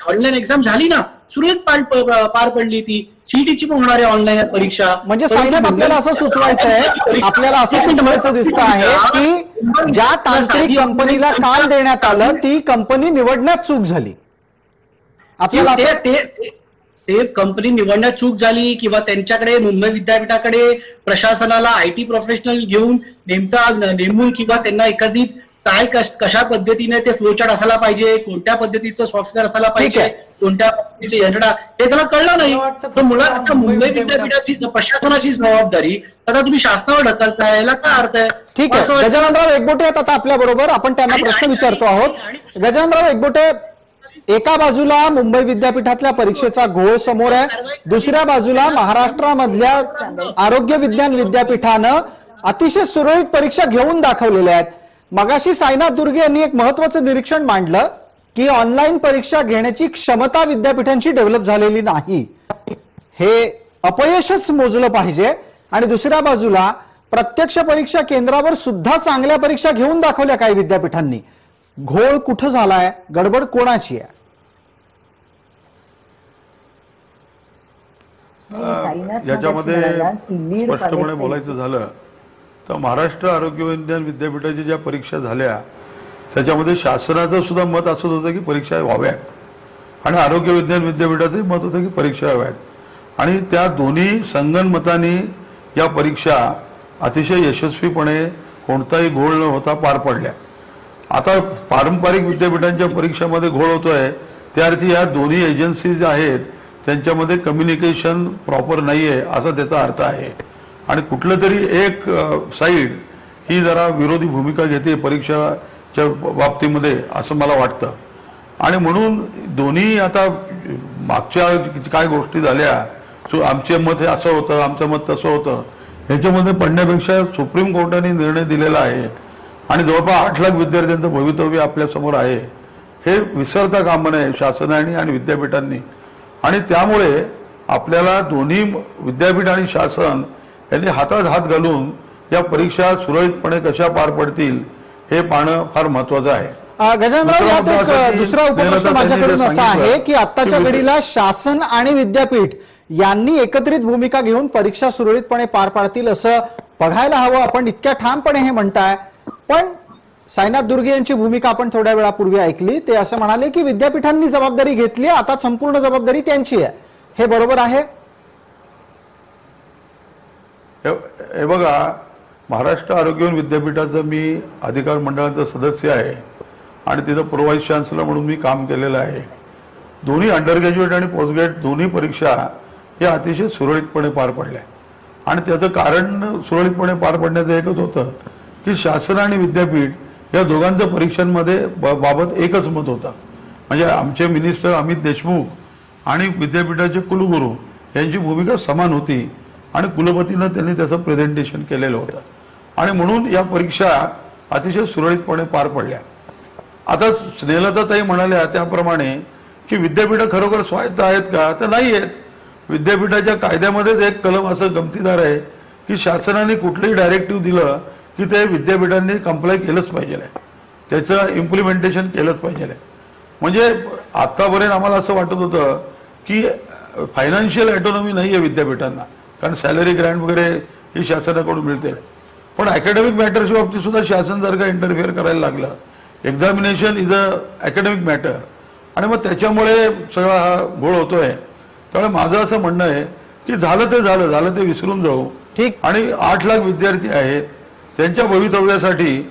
ऑनलाईन एक्झाम झाली ना, सुरळीत पार पडली ती. सीईटीची पण होणार आहे ऑनलाईन परीक्षा. म्हणजे साईनाथ, आपल्याला असं सुचवायचं आहे, आपल्याला असं सुचवायचं दिसतं आहे की ज्या तांत्रिक कंपनीला काम देण्यात आलं ती कंपनी निवडण्यात चूक झाली. आपल्याला ते कंपनी निवडण्यात चूक झाली किंवा त्यांच्याकडे मुंबई विद्यापीठाकडे प्रशासनाला आयटी प्रोफेशनल घेऊन नेमून किंवा त्यांना एखादी काय कशा पद्धतीने ते फ्लोचार्ट असायला पाहिजे, कोणत्या पद्धतीचं सॉफ्टवेअर असायला पाहिजे, कोणत्या पद्धतीचे यंत्रणा, हे त्याला कळलं नाही. तर मुळात आता मुंबई विद्यापीठाची प्रशासनाची जबाबदारी आता तुम्ही शासनावर ढकलताय, याला काय अर्थ आहे? ठीक आहे, गजाननराव एकबोटे आहेत आता आपल्या बरोबर, आपण त्यांना प्रश्न विचारतो आहोत. गजाननराव एकबोटे, एका बाजूला मुंबई विद्यापीठातल्या परीक्षेचा घोळ समोर आहे, दुसऱ्या बाजूला महाराष्ट्रामधल्या आरोग्य विज्ञान विद्यापीठानं अतिशय सुरळीत परीक्षा घेऊन दाखवलेल्या आहेत. मगाशी साईनाथ दुर्गे यांनी एक महत्वाचं निरीक्षण मांडलं की ऑनलाईन परीक्षा घेण्याची क्षमता विद्यापीठांची डेव्हलप झालेली नाही, हे अपयशच मोजलं पाहिजे. आणि दुसऱ्या बाजूला प्रत्यक्ष परीक्षा केंद्रावर सुद्धा चांगल्या परीक्षा घेऊन दाखवल्या काही विद्यापीठांनी. घोळ कुठं झालाय? गडबड कोणाची आहे? याच्यामध्ये स्पष्टपणे बोलायचं झालं तर महाराष्ट्र आरोग्य विज्ञान विद्यापीठाच्या ज्या परीक्षा झाल्या त्याच्यामध्ये शासनाचं सुद्धा मत असं होतं की परीक्षा व्हाव्यात आणि आरोग्य विज्ञान विद्यापीठाचंही मत होतं की परीक्षा व्हाव्यात आणि त्या दोन्ही संगनमतानी या परीक्षा अतिशय यशस्वीपणे कोणताही घोळ न होता पार पडल्या. आता पारंपरिक विद्यापीठांच्या परीक्षामध्ये घोळ होतोय त्या अर्थी या दोन्ही एजन्सीज आहेत त्यांच्यामध्ये कम्युनिकेशन प्रॉपर नाहीये असा त्याचा अर्थ आहे आणि कुठलं तरी एक साईड ही जरा विरोधी भूमिका घेते परीक्षाच्या बाबतीमध्ये असं मला वाटतं. आणि म्हणून दोन्ही आता मागच्या काय गोष्टी झाल्या, आमचे मत हे असं होतं, आमचं मत तसं होतं, ह्याच्यामध्ये पडण्यापेक्षा सुप्रीम कोर्टाने निर्णय दिलेला आहे आणि जवळपास 8 लाख विद्यार्थ्यांचं भवितव्य आपल्या समोर आहे, हे विसरता कामा नये शासनाने आणि विद्यापीठांनी. आणि त्यामुळे आपल्याला दोन्ही विद्यापीठ आणि शासन यांनी हातात हात घालून या परीक्षा सुरळीतपणे कशा पार पडतील हे पाहणं फार महत्वाचं आहे. गजाननराव, यात एक दुसरा उपप्रश्न माझ्याकडून असा आहे की आत्ताच्या घडीला शासन आणि विद्यापीठ यांनी एकत्रित भूमिका घेऊन परीक्षा सुरळीतपणे पार पाडतील असं बघायला हवं. आपण इतक्या ठामपणे हे म्हणताय, पण साईनाथ दुर्गे यांची भूमिका आपण थोड्या वेळापूर्वी ऐकली. ते असं म्हणाले की विद्यापीठांनी जबाबदारी घेतली, आता संपूर्ण जबाबदारी त्यांची आहे. हे बरोबर आहे? हे बघा, महाराष्ट्र आरोग्य विद्यापीठाचं मी अधिकार मंडळाचा सदस्य आहे आणि तिथं प्रो व्हाईस चान्सलर म्हणून मी काम केलेलं आहे. दोन्ही अंडर ग्रॅज्युएट आणि पोस्ट ग्रॅज्युएट दोन्ही परीक्षा या अतिशय सुरळीतपणे पार पडल्या आणि त्याचं कारण सुरळीतपणे पार पडण्याचं एकच होतं की शासन आणि विद्यापीठ या दोघांच्या परीक्षांमध्ये बाबत एकच मत होता. म्हणजे आमचे मिनिस्टर अमित देशमुख आणि विद्यापीठाचे कुलगुरू यांची भूमिका समान होती आणि कुलपतीनं त्यांनी त्याचं प्रेझेंटेशन केलेलं होतं आणि म्हणून या परीक्षा अतिशय सुरळीतपणे पार पडल्या. आता स्नेहलताताई म्हणाल्या त्याप्रमाणे की विद्यापीठं खरोखर स्वायत्त आहेत का, तर नाही आहेत. विद्यापीठाच्या कायद्यामध्येच एक कलम असं गमतीदार आहे की शासनाने कुठलंही डायरेक्टिव्ह दिलं की ते विद्यापीठांनी कंप्लाय केलंच पाहिजे, त्याचं इम्प्लिमेंटेशन केलंच पाहिजे. म्हणजे आतापर्यंत आम्हाला असं वाटत होतं की फायनान्शियल ऑटोनॉमी नाही आहे विद्यापीठांना, कारण सॅलरी ग्रँट वगैरे ही शासनाकडून मिळते. पण अकॅडमिक मॅटर्सच्या बाबतीत सुद्धा शासन जर का इंटरफिअर करायला लागलं, examination is a academic matter आणि मग त्याच्यामुळे सगळा हा घोळ होतोय. त्यामुळे माझं असं म्हणणं आहे की झालं ते विसरून जाऊ. ठीक. आणि 8 लाख विद्यार्थी आहेत, त्यांच्या भवितव्यासाठी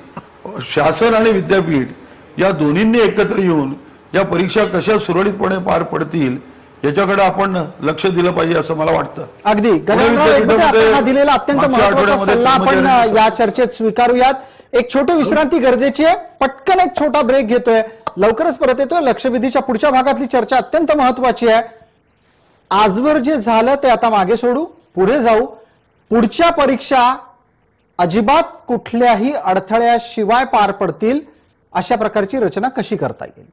शासन आणि विद्यापीठ या दोन्हींनी एकत्र येऊन या परीक्षा कशा सुरळीतपणे पार पडतील याच्याकडे आपण लक्ष दिलं पाहिजे असं मला वाटतं. अगदी गजाननराव एकबोटे आपल्याला दिलेला अत्यंत महत्त्वाचा सल्ला आपण या चर्चेत स्वीकारूयात. एक छोटी विश्रांती गरजेची आहे. पटकन एक छोटा ब्रेक घेतोय, लवकरच परत येतोय. लक्षवेधीच्या पुढच्या भागातली चर्चा अत्यंत महत्वाची आहे. आजवर जे झालं ते आता मागे सोडू, पुढे जाऊ. पुढच्या परीक्षा अजिबात कुठल्याही अडथळ्याशिवाय पार पडतील अशा प्रकारची रचना कशी करता येईल.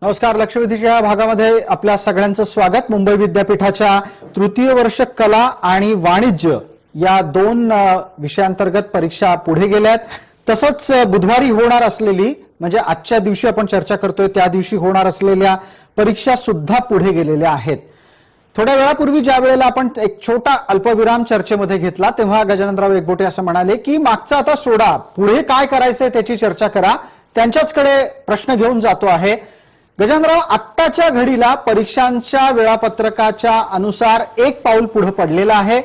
नमस्कार. लक्षवेधीच्या या भागामध्ये आपल्या सगळ्यांचं स्वागत. मुंबई विद्यापीठाच्या तृतीय वर्ष कला आणि वाणिज्य या 2 विषयांतर्गत परीक्षा पुढे गेल्यात. तसंच बुधवारी होणार असलेली, म्हणजे आजच्या दिवशी आपण चर्चा करतोय त्या दिवशी होणार असलेल्या परीक्षा सुद्धा पुढे गेलेल्या आहेत. थोड्या वेळापूर्वी ज्या वेळेला आपण एक छोटा अल्पविराम चर्चेमध्ये घेतला तेव्हा गजाननराव एकबोटे असं म्हणाले की मागचा आता सोडा, पुढे काय करायचंय त्याची चर्चा करा. त्यांच्याचकडे प्रश्न घेऊन जातो आहे. गजाननराव, आत्ताच्या घडीला परीक्षांच्या वेळापत्रकाच्या अनुसार एक पाऊल पुढे पडलेलं आहे.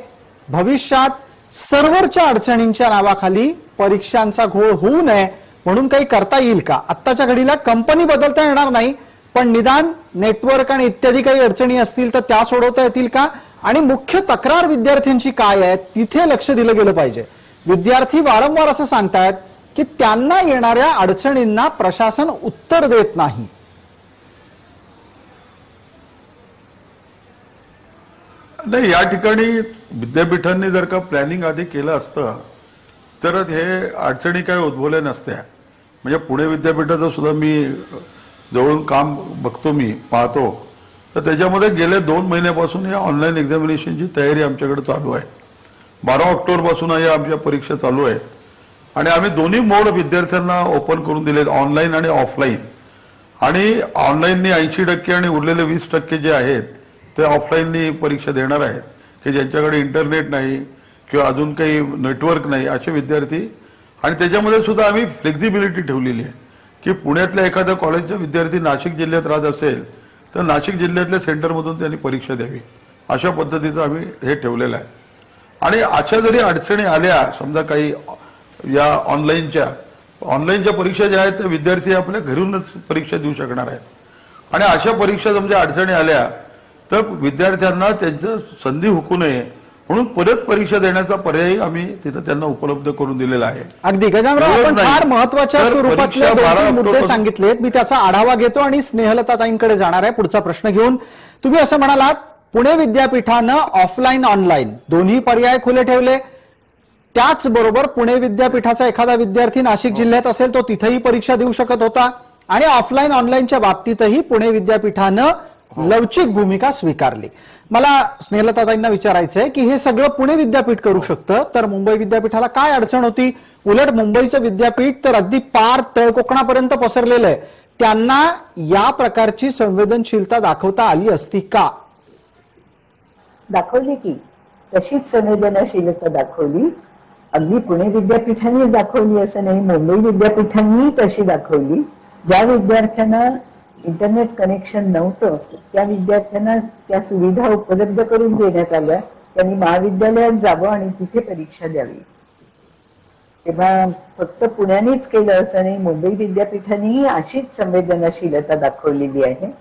भविष्यात सर्व्हरच्या अडचणींच्या नावाखाली परीक्षांचा घोळ होऊ नये म्हणून काही करता येईल का? आत्ताच्या घडीला कंपनी बदलता येणार नाही, पण निदान नेटवर्क आणि इत्यादी काही अडचणी असतील तर त्या सोडवता येतील का? आणि मुख्य तक्रार विद्यार्थ्यांची काय आहे तिथे लक्ष दिलं गेलं पाहिजे. विद्यार्थी वारंवार असं सांगतायत की त्यांना येणाऱ्या अडचणींना प्रशासन उत्तर देत नाही. नाही, या ठिकाणी विद्यापीठांनी जर का प्लॅनिंग आधी केलं असतं तर हे अडचणी काय उद्भवल्या नसत्या. म्हणजे पुणे विद्यापीठाचं सुद्धा मी जवळून काम बघतो, मी पाहतो, तर त्याच्यामध्ये गेले 2 महिन्यापासून या ऑनलाईन एक्झामिनेशनची तयारी आमच्याकडे चालू आहे. 12 ऑक्टोबर पासून या आमच्या परीक्षा चालू आहे आणि आम्ही दोन्ही मोड विद्यार्थ्यांना ओपन करून दिले, ऑनलाईन आणि ऑफलाईन. आणि ऑनलाईननी 80% आणि उरलेले 20% जे आहेत ते ऑफलाईननी परीक्षा देणार आहेत की ज्यांच्याकडे इंटरनेट नाही किंवा अजून काही नेटवर्क नाही असे विद्यार्थी. आणि त्याच्यामध्ये सुद्धा आम्ही फ्लेक्झिबिलिटी ठेवलेली आहे की पुण्यातल्या एखाद्या कॉलेजचा विद्यार्थी नाशिक जिल्ह्यात राहत असेल तर नाशिक जिल्ह्यातल्या सेंटरमधून त्यांनी परीक्षा द्यावी, अशा पद्धतीचं आम्ही हे ठेवलेलं आहे. आणि अशा जरी अडचणी आल्या, समजा काही या ऑनलाईनच्या परीक्षा ज्या आहेत त्या विद्यार्थी आपल्या घरूनच परीक्षा देऊ शकणार आहेत. आणि अशा परीक्षा समजा अडचणी आल्या तर विद्यार्थ्यांना त्यांचं संधी हुकू नये म्हणून परत परीक्षा देण्याचा पर्याय आम्ही तिथं त्यांना उपलब्ध करून दिलेला आहे. अगदी गजाननराव, आपण फार महत्वाच्या स्वरूपातले 2 मुद्दे सांगितलेत. मी त्याचा आढावा घेतो आणि स्नेहलताताईंकडे जाणार आहे पुढचा प्रश्न घेऊन. तुम्ही असं म्हणालात पुणे विद्यापीठानं ऑफलाईन ऑनलाईन दोन्ही पर्याय खुले ठेवले. त्याचबरोबर पुणे विद्यापीठाचा एखादा विद्यार्थी नाशिक जिल्ह्यात असेल तो तिथेही परीक्षा देऊ शकत होता आणि ऑफलाईन ऑनलाईनच्या बाबतीतही पुणे विद्यापीठानं लवचिक भूमिका स्वीकारली. मला स्नेहलताताईंना विचारायचंय की हे सगळं पुणे विद्यापीठ करू शकतं तर मुंबई विद्यापीठाला काय अडचण होती? उलट मुंबईचं विद्यापीठ तर अगदी पार तळकोकणापर्यंत पसरलेलं आहे, त्यांना या प्रकारची संवेदनशीलता दाखवता आली असती का? दाखवली की, तशीच संवेदनशीलता दाखवली. अगदी पुणे विद्यापीठानेच दाखवली असं नाही, मुंबई विद्यापीठांनी तशी दाखवली. ज्या विद्यार्थ्यांना इंटरनेट कनेक्शन नव्हतं, त्या विद्यार्थ्यांना त्या सुविधा उपलब्ध करून देण्यात आल्या. त्यांनी महाविद्यालयात जावं आणि तिथे परीक्षा द्यावी. तेव्हा फक्त पुण्यानेच केलं असं नाही, मुंबई विद्यापीठानेही अशीच संवेदनशीलता दाखवलेली आहे.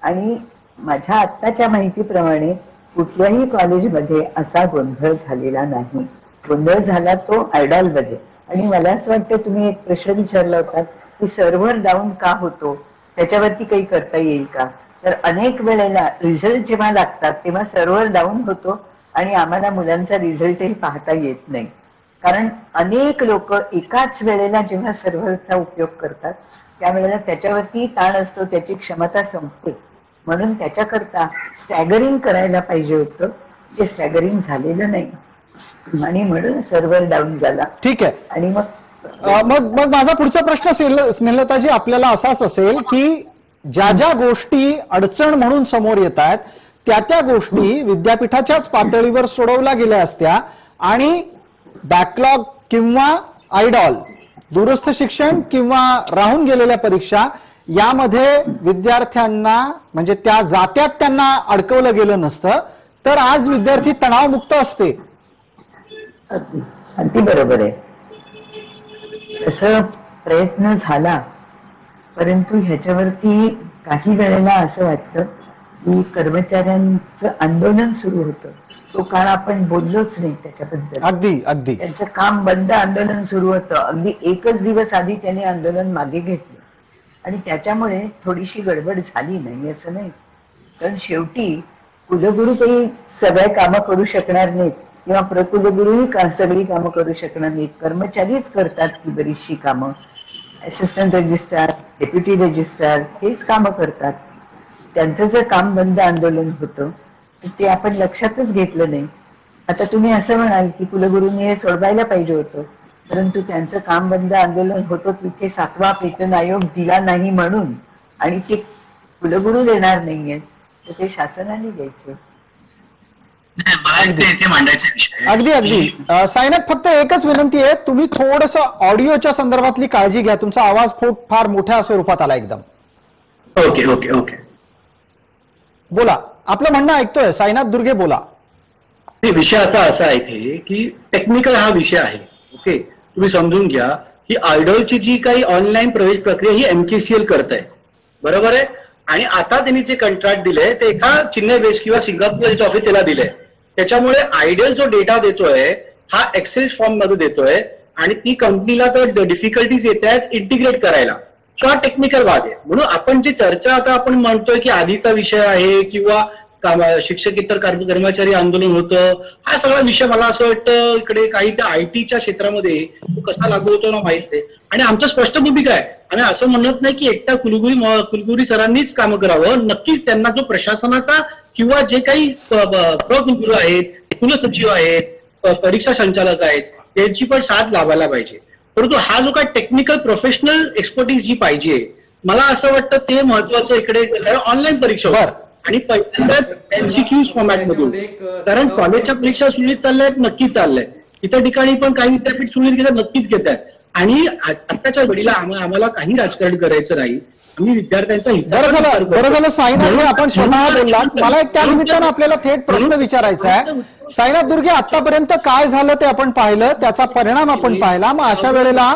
आणि माझ्या आत्ताच्या माहितीप्रमाणे कुठल्याही कॉलेजमध्ये असा गोंधळ झालेला नाही. गोंधळ झाला तो आयडॉलमध्ये. आणि मला असं वाटतं तुम्ही एक प्रश्न विचारला होता की सर्व्हर डाऊन का होतो, त्याच्यावरती काही करता येईल का. तर अनेक वेळेला रिझल्ट जेव्हा लागतात तेव्हा सर्व्हर डाऊन होतो आणि आम्हाला मुलांचा रिझल्टही पाहता येत नाही. कारण अनेक लोक एकाच वेळेला जेव्हा सर्व्हरचा उपयोग करतात त्यावेळेला त्याच्यावरती ताण असतो, त्याची क्षमता संपते. म्हणून त्याच्याकरता स्टॅगरिंग करायला पाहिजे होतं, जे स्टॅगरिंग झालेलं नाही आणि म्हणून सर्व्हर डाऊन झाला. ठीक आहे. आणि मग माझा पुढचा प्रश्न स्नेहलताजी आपल्याला असाच असेल की ज्या ज्या गोष्टी अडचण म्हणून समोर येत आहेत त्या गोष्टी विद्यापीठाच्याच पातळीवर सोडवल्या गेल्या असत्या आणि बॅकलॉग किंवा आयडॉल, दूरस्थ शिक्षण किंवा राहून गेलेल्या परीक्षा यामध्ये विद्यार्थ्यांना म्हणजे त्या जात्यात त्यांना अडकवलं गेलं नसतं तर आज विद्यार्थी तणावमुक्त असते. अगदी बरोबर आहे. असं प्रयत्न झाला, परंतु ह्याच्यावरती काही वेळेला असं वाटतं की कर्मचाऱ्यांचं आंदोलन सुरू होतं, तो काळ आपण बोललोच नाही त्याच्याबद्दल. अगदी अगदी त्यांचं काम बंद आंदोलन सुरू होतं. अगदी एकच दिवस आधी त्यांनी आंदोलन मागे घेतलं आणि त्याच्यामुळे थोडीशी गडबड झाली नाही असं नाही. कारण शेवटी कुलगुरू काही सगळ्या कामं करू शकणार नाहीत किंवा प्रकुलगुरूही सगळी कामं करू शकणार नाहीत. कर्मचारीच करतात की बरीचशी कामं. असिस्टंट रजिस्ट्रार, डेप्युटी रजिस्ट्रार हेच कामं करतात. त्यांचं जर काम बंद आंदोलन होतं ते आपण लक्षातच घेतलं नाही. आता तुम्ही असं म्हणाल की कुलगुरूंनी हे सोडवायला पाहिजे होतं, परंतु त्यांचं काम बंद आंदोलन होतं तिथे 7वा वेतन आयोग दिला नाही म्हणून आणि ते कुलगुरू देणार नाहीये तर ते शासनाने द्यायचे. अगदी अगदी. साईनाथ फक्त एकच विनंती आहे, तुम्ही थोडस ऑडिओच्या संदर्भातली काळजी घ्या, तुमचा आवाज फार मोठ्या स्वरूपात आला एकदम. ओके ओके ओके बोला, आपलं म्हणणं ऐकतोय. साईनाथ दुर्गे बोला. विषय असा आहे इथे की टेक्निकल हा विषय आहे. ओके, तुम्ही समजून घ्या की आयडॉलची जी काही ऑनलाईन प्रवेश प्रक्रिया ही MKCL करत आहे, बरोबर आहे. आणि आता त्यांनी जे कंत्राट दिलंय ते एका चेन्नई बेस किंवा सिंगापूर ऑफिस त्याला दिलंय. त्याच्यामुळे आयडॉल जो डेटा देतोय हा एक्सेल फॉर्म मध्ये देतोय आणि ती कंपनीला तर डिफिकल्टीज येत आहेत इंटिग्रेट करायला. सो हा टेक्निकल भाग आहे. म्हणून आपण जी चर्चा आता आपण म्हणतोय की आधीचा विषय आहे किंवा शिक्षकेतर कर्मचारी आंदोलन होतं, हा सगळा विषय मला असं वाटतं इकडे काही त्या IT च्या क्षेत्रामध्ये तो कसा लागू होतो ना माहित आहे. आणि आमचं स्पष्ट भूमिका आहे, आम्ही असं म्हणत नाही की एकटा कुलगुरी सरांनीच कामं करावं. नक्कीच त्यांना जो प्रशासनाचा किंवा जे काही प्रकुलगुरू आहेत, कुलसचिव आहेत, परीक्षा संचालक आहेत त्यांची पण साथ लावायला पाहिजे. परंतु हा जो काय टेक्निकल प्रोफेशनल एक्सपर्टीज जी पाहिजे, मला असं वाटतं ते महत्वाचं इकडे ऑनलाईन परीक्षा आणि पहिल्यांदाच MCQ फॉर्मॅट मधून. कारण कॉलेजच्या परीक्षा सुरळीत चालल्या आहेत, नक्कीच चाललंय. इतर ठिकाणी पण काही विद्यापीठ सुरळीत घेतात, नक्कीच घेत आहेत. आणि आताच्या घडीला आम्हाला काही राजकारण करायचं नाही. आम्ही विद्यार्थ्यांचा बरं झालं साईनाथ, आपण स्वतः बोललात. मला एक त्या निमित्तानं आपल्याला थेट प्रश्न विचारायचा आहे. साईनाथ दुर्गे, आतापर्यंत काय झालं ते आपण पाहिलं, त्याचा परिणाम आपण पाहिला. मग अशा वेळेला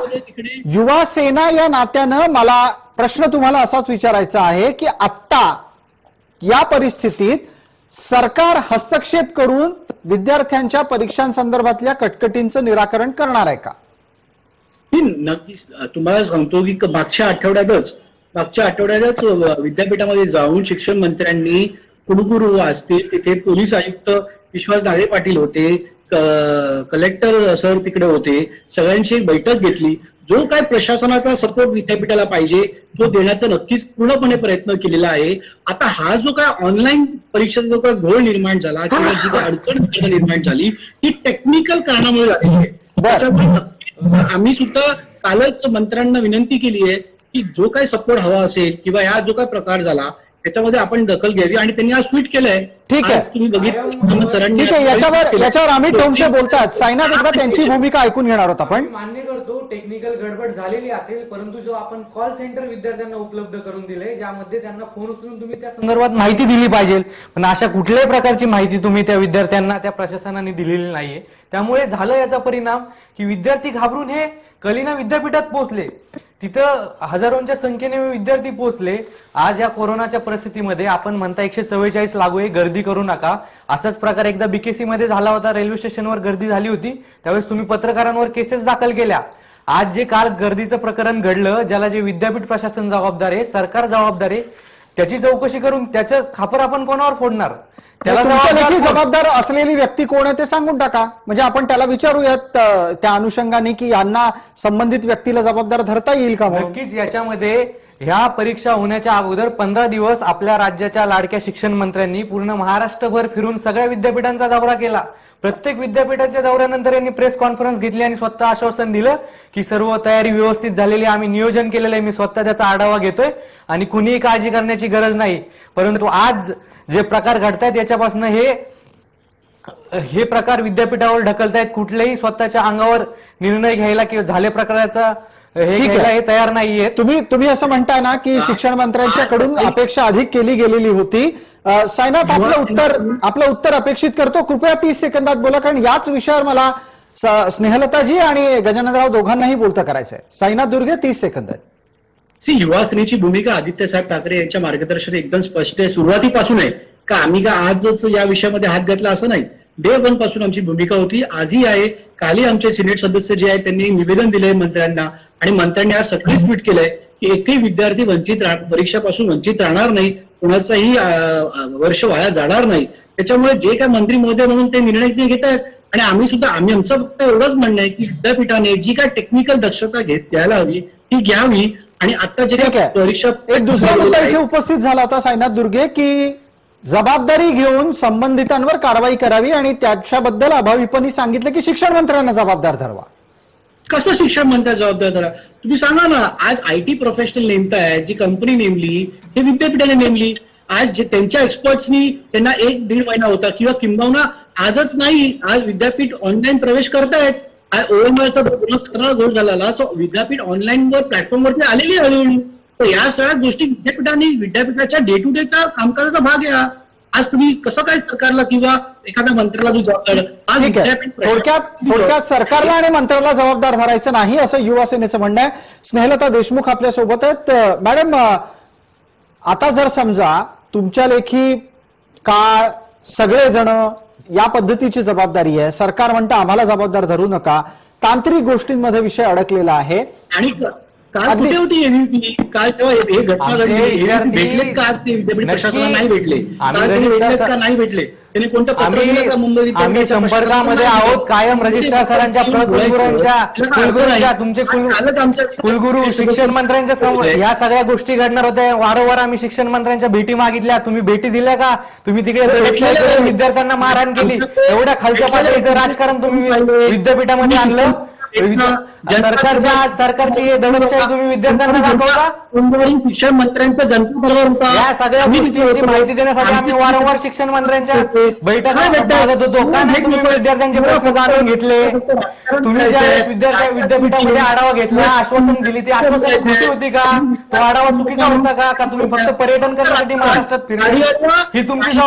युवा सेना या नात्यानं मला प्रश्न तुम्हाला असाच विचारायचा आहे की आत्ता या परिस्थितीत सरकार हस्तक्षेप करून विद्यार्थ्यांच्या परीक्षांसंदर्भातल्या कटकटींचं निराकरण करणार आहे का? नक्कीच. तुम्हाला सांगतो की मागच्या आठवड्यातच विद्यापीठामध्ये जाऊन शिक्षण मंत्र्यांनी कुलगुरू असतील, तिथे पोलीस आयुक्त विश्वास नाळे पाटील होते, कलेक्टर सर तिकडे होते, सगळ्यांची एक बैठक घेतली. जो काय प्रशासनाचा सपोर्ट विद्यापीठाला पाहिजे तो देण्याचा नक्कीच पूर्णपणे प्रयत्न केलेला आहे. आता हा जो काय ऑनलाईन परीक्षेचा जो काय घोळ निर्माण झाला किंवा जी काय अडचण निर्माण झाली ती टेक्निकल कारणामुळे झालेली आहे. त्याच्यामुळे आम्ही सुद्धा कालच मंत्र्यांना विनंती केली आहे की जो काही सपोर्ट हवा असेल किंवा या जो काही प्रकार झाला त्याच्यामध्ये आपण दखल घ्यावी आणि त्यांनी आज ट्विट केलंय. ठीक आहे. आज तुम्ही बघितलं सरांनी ठीक आहे, याच्यावर अमित डोमसे बोलतात. साईनाथ एकदा त्यांची भूमिका ऐकून घेणार आहोत आपण. मान्य करतो टेक्निकल गडबड झालेली असेल, परंतु जो आपण कॉल सेंटर विद्यार्थ्यांना उपलब्ध करून दिले, ज्यामध्ये त्यांना फोन उचलून तुम्ही त्या संदर्भात माहिती दिली पाहिजे, पण अशा कुठल्याही प्रकारची माहिती तुम्ही त्या विद्यार्थ्यांना त्या प्रशासनाने दिलेली नाहीये. त्यामुळे झालं याचा परिणाम की विद्यार्थी घाबरून हे कलिना विद्यापीठात पोहोचले. तिथं हजारोंच्या संख्येने विद्यार्थी पोहोचले. आज या कोरोनाच्या परिस्थितीमध्ये आपण म्हणता 144 लागू आहे, गर्दी करू नका, असाच प्रकार एकदा बीकेसी मध्ये झाला होता. रेल्वे स्टेशनवर गर्दी झाली होती, त्यावेळेस तुम्ही पत्रकारांवर केसेस दाखल केल्या. आज जे काल गर्दीचं प्रकरण घडलं, ज्याला जे विद्यापीठ प्रशासन जबाबदार आहे, सरकार जबाबदार आहे, त्याची चौकशी करून त्याचं खापर आपण कोणावर फोडणार? त्याला जबाबदार असलेली व्यक्ती कोण आहे ते सांगून टाका, म्हणजे आपण त्याला विचारूयात त्या अनुषंगाने की यांना संबंधित व्यक्तीला जबाबदार धरता येईल का. नक्कीच याच्यामध्ये ह्या परीक्षा होण्याच्या अगोदर 15 दिवस आपल्या राज्याच्या लाडक्या शिक्षण मंत्र्यांनी पूर्ण महाराष्ट्रभर फिरून सगळ्या विद्यापीठांचा दौरा केला. प्रत्येक विद्यापीठाच्या दौऱ्यानंतर यांनी प्रेस कॉन्फरन्स घेतली आणि स्वतः आश्वासन दिलं की सर्व तयारी व्यवस्थित झालेली, आम्ही नियोजन केलेलं आहे, मी स्वतः त्याचा आढावा घेतोय आणि कुणीही काळजी करण्याची गरज नाही. परंतु आज जे प्रकार घडतायत याच्यापासून हे प्रकार विद्यापीठावर ढकलतायत. कुठल्याही स्वतःच्या अंगावर निर्णय घ्यायला किंवा झाले प्रकाराचा हे तयार नाहीये. तुम्ही असं म्हणताय ना की शिक्षण मंत्र्यांच्याकडून अपेक्षा अधिक केली गेलेली होती. साईनाथ आपलं उत्तर अपेक्षित करतो. कृपया 30 सेकंदात बोला, कारण याच विषयावर मला स्नेहलताजी आणि गजाननराव दोघांनाही बोलतं करायचंय. साईनाथ दुर्गे 30 सेकंदात. युवा सेनेची भूमिका आदित्यसाहेब ठाकरे यांच्या मार्गदर्शनात एकदम स्पष्ट आहे. सुरुवातीपासून आहे का आम्ही का आजच या विषयामध्ये हात घातला असं नाही. डे 1 पासून आमची भूमिका होती, आजही आहे. कालही आमचे सिनेट सदस्य जे आहेत त्यांनी निवेदन दिलंय मंत्र्यांना आणि मंत्र्यांनी आज सगळी ट्विट केलंय की एकही विद्यार्थी परीक्षापासून वंचित राहणार नाही, कोणाचंही वर्ष वाया जाणार नाही. त्याच्यामुळे जे काय मंत्री महोदय म्हणून ते निर्णय घेत आहेत आणि आम्ही आमचं फक्त एवढंच म्हणणं आहे की विद्यापीठाने जी काय टेक्निकल दक्षता घ्यायला हवी ती घ्यावी. आणि आता जे काय परीक्षा एक दुसरा मुद्दा इथे उपस्थित झाला होता साईनाथ दुर्गे की जबाबदारी घेऊन संबंधितांवर कारवाई करावी आणि त्याच्याबद्दल अभाविपणी सांगितलं की शिक्षण मंत्र्यांना जबाबदार धरावा. कसं शिक्षण मंत्र्या जबाबदार धरा? तुम्ही सांगा ना. आज IT प्रोफेशनल नेमताय, जी कंपनी नेमली हे विद्यापीठाने नेमली. आज जे त्यांच्या एक्सपर्ट्सनी त्यांना 1-1.5 महिना होता किंवा किंबहुना आजच नाही, आज विद्यापीठ ऑनलाईन प्रवेश करतायत. OMRचा घोष झाला, सो विद्यापीठ ऑनलाईनवर प्लॅटफॉर्मवरती आलेली हळूहळू. तर या सगळ्या गोष्टी विद्यापीठाच्या डे टू डेचा कामकाजाचा भाग आहे. आज तुम्ही कसं काय सरकारला किंवा एखाद्या मंत्र्याला जो जबाबदार थोडक्यात सरकारला आणि मंत्र्याला जबाबदार धरायचं नाही असं युवा सेनेचं म्हणणं आहे. स्नेहलता देशमुख आपल्या सोबत आहेत. मॅडम, आता जर समजा तुमच्या लेखी काळ सगळेजण या पद्धतीची जबाबदारी आहे, सरकार म्हणतं आम्हाला जबाबदार धरू नका, तांत्रिक गोष्टींमध्ये विषय अडकलेला आहे. आणि काल कुठे होती एबीपी? काल तेव्हा हे घटना घडली, भेटलेत का आज ते विद्यापीठ प्रशासनाला नाही भेटले? भेटलेत का नाही भेटले? त्यांनी कोणतं पत्र दिलं का मुंबई आम्ही संपर्कामध्ये आहोत कायम रजिस्ट्रार सरांच्या, कुलगुरूंच्या, तुमचे कुलगुरू, शिक्षण मंत्र्यांच्या या सगळ्या गोष्टी घडणार होत्या. वारंवार आम्ही शिक्षण मंत्र्यांच्या भेटी मागितल्या, तुम्ही भेटी दिल्या का? तुम्ही तिकडे विद्यार्थ्यांना मारहाण केली. एवढ्या खालच्या पातळीचं राजकारण तुम्ही विद्यापीठामध्ये आणलं. सरकारची दडपशाही तुम्ही विद्यार्थ्यांना दाखवता. शिक्षण मंत्र्यांचा जनता बरोबर होता. या सगळ्या गोष्टींची माहिती देण्यासाठी आम्ही वारंवार शिक्षण मंत्र्यांच्या बैठका भागत होतो. का नाही तुम्ही विद्यार्थ्यांचे प्रश्न जाणून घेतले? तुम्ही ज्या विद्यापीठामध्ये आढावा घेतला, आश्वासन दिली, ती आश्वासन चुकी होती का? तो आढावा चुकीचा होता का? तुम्ही फक्त पर्यटन करण्यासाठी महाराष्ट्रात फिरले? ही तुमची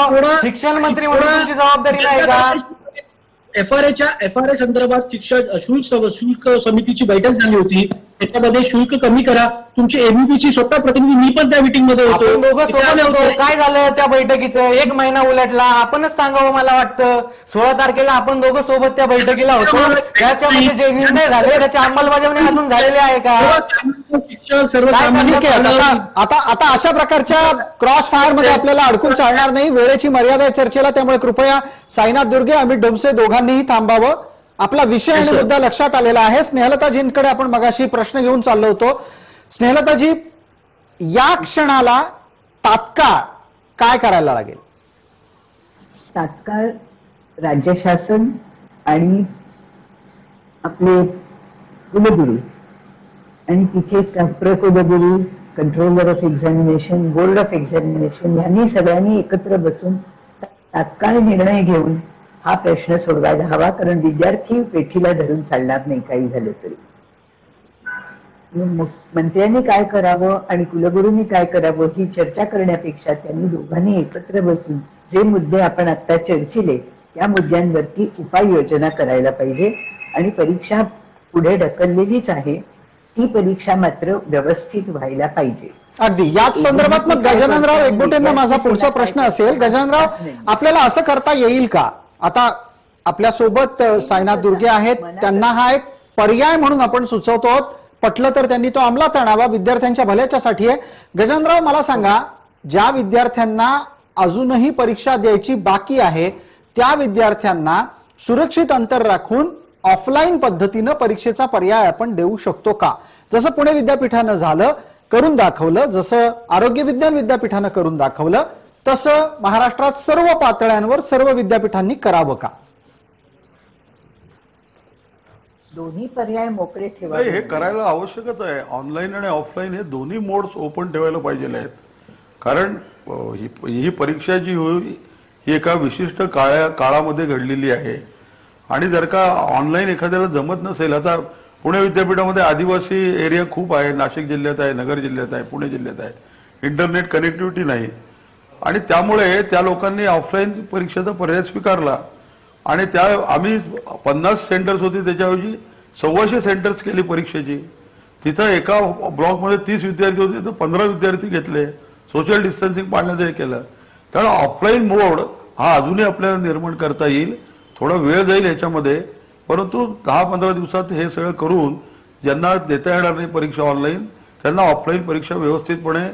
शिक्षण मंत्री म्हणून तुमची जबाबदारी नाही का? FRA संदर्भात शुल्क समितीची बैठक झाली होती. त्याच्यामध्ये शुल्क कमी करा. तुमची एबीपीची स्वतः प्रतिनिधी, मी पण त्या मीटिंगमध्ये होतो. दोघं सोबत होतो. काय झालं त्या बैठकीचं? 1 महिना उलटला. आपणच सांगावं मला वाटतं. 16 तारखेला आपण दोघं सोबत त्या बैठकीला होतो. त्याच्यामध्ये जे निर्णय झाले त्याची अंमलबजावणी अजून झालेली आहे का? शिक्षक सर्व आता अशा प्रकारच्या क्रॉस फायर मध्ये आपल्याला अडकून चालणार नाही. वेळेची मर्यादा आहे चर्चेला, त्यामुळे कृपया साईनाथ दुर्गे, अमित डोमसे दोघांनीही थांबावं. आपला विषय आणि मुद्दा लक्षात आलेला आहे. स्नेहलताजींकडे आपण मगाशी प्रश्न घेऊन चाललो होतो. स्नेहलताजी, या क्षणाला तात्काळ काय करायला लागेल? तात्काळ राज्य शासन आणि आपले कुलगुरू आणि तिथे प्रकुलगुरू controller of examination, board of examination यांनी सगळ्यांनी एकत्र बसून तात्काळ निर्णय घेऊन हा प्रश्न सोडवायला हवा, कारण विद्यार्थी पेठीला धरून चालणार नाही काही झालं तरी. मंत्र्यांनी काय करावं आणि कुलगुरूंनी काय करावं ही चर्चा करण्यापेक्षा त्यांनी दोघांनी एकत्र बसून जे मुद्दे आपण आता चर्चिले त्या मुद्द्यांवरती उपाययोजना करायला पाहिजे. आणि परीक्षा पुढे ढकललेलीच आहे, ती परीक्षा मात्र व्यवस्थित व्हायला पाहिजे. अगदी याच संदर्भात मग गजाननराव एकबोटेंना माझा पुढचा प्रश्न असेल. गजाननराव, आपल्याला असं करता येईल का, आता आपल्यासोबत साईनाथ दुर्गे आहेत, त्यांना हा एक पर्याय म्हणून आपण सुचवतो आहोत, पटलं तर त्यांनी तो अंमलात आणावा, विद्यार्थ्यांच्या भल्याच्यासाठी आहे. गजाननराव, मला सांगा, ज्या विद्यार्थ्यांना अजूनही परीक्षा द्यायची बाकी आहे त्या विद्यार्थ्यांना सुरक्षित अंतर राखून ऑफलाईन पद्धतीनं परीक्षेचा पर्याय आपण देऊ शकतो का? जसं पुणे विद्यापीठानं झालं, करून दाखवलं, जसं आरोग्य विज्ञान विद्यापीठानं करून दाखवलं, तसं महाराष्ट्रात सर्व पातळ्यांवर सर्व विद्यापीठांनी करावं का? दोन्ही पर्याय मोकळे ठेवा. हे करायला आवश्यकच आहे. ऑनलाईन आणि ऑफलाईन हे दोन्ही मोड्स ओपन ठेवायला पाहिजे आहेत. कारण ही परीक्षा जी होईल ही एका विशिष्ट काळामध्ये घडलेली आहे. आणि जर का ऑनलाईन एखाद्याला जमत नसेल, आता पुणे विद्यापीठामध्ये आदिवासी एरिया खूप आहे, नाशिक जिल्ह्यात आहे, नगर जिल्ह्यात आहे, पुणे जिल्ह्यात आहे, इंटरनेट कनेक्टिव्हिटी नाही, आणि त्यामुळे त्या लोकांनी ऑफलाईन परीक्षेचा पर्याय स्वीकारला. आणि त्या आम्ही 50 सेंटर्स होती, त्याच्याऐवजी 1,400 सेंटर्स केली परीक्षेची. तिथं एका ब्लॉकमध्ये 30 विद्यार्थी होते, तर 15 विद्यार्थी घेतले, सोशल डिस्टन्सिंग पाळण्याचं हे केलं. त्यामुळे ऑफलाईन मोड हा अजूनही आपल्याला निर्माण करता येईल. थोडा वेळ जाईल ह्याच्यामध्ये, परंतु 10-15 दिवसात हे सगळं करून ज्यांना देता येणार नाही परीक्षा ऑनलाईन, त्यांना ऑफलाईन परीक्षा व्यवस्थितपणे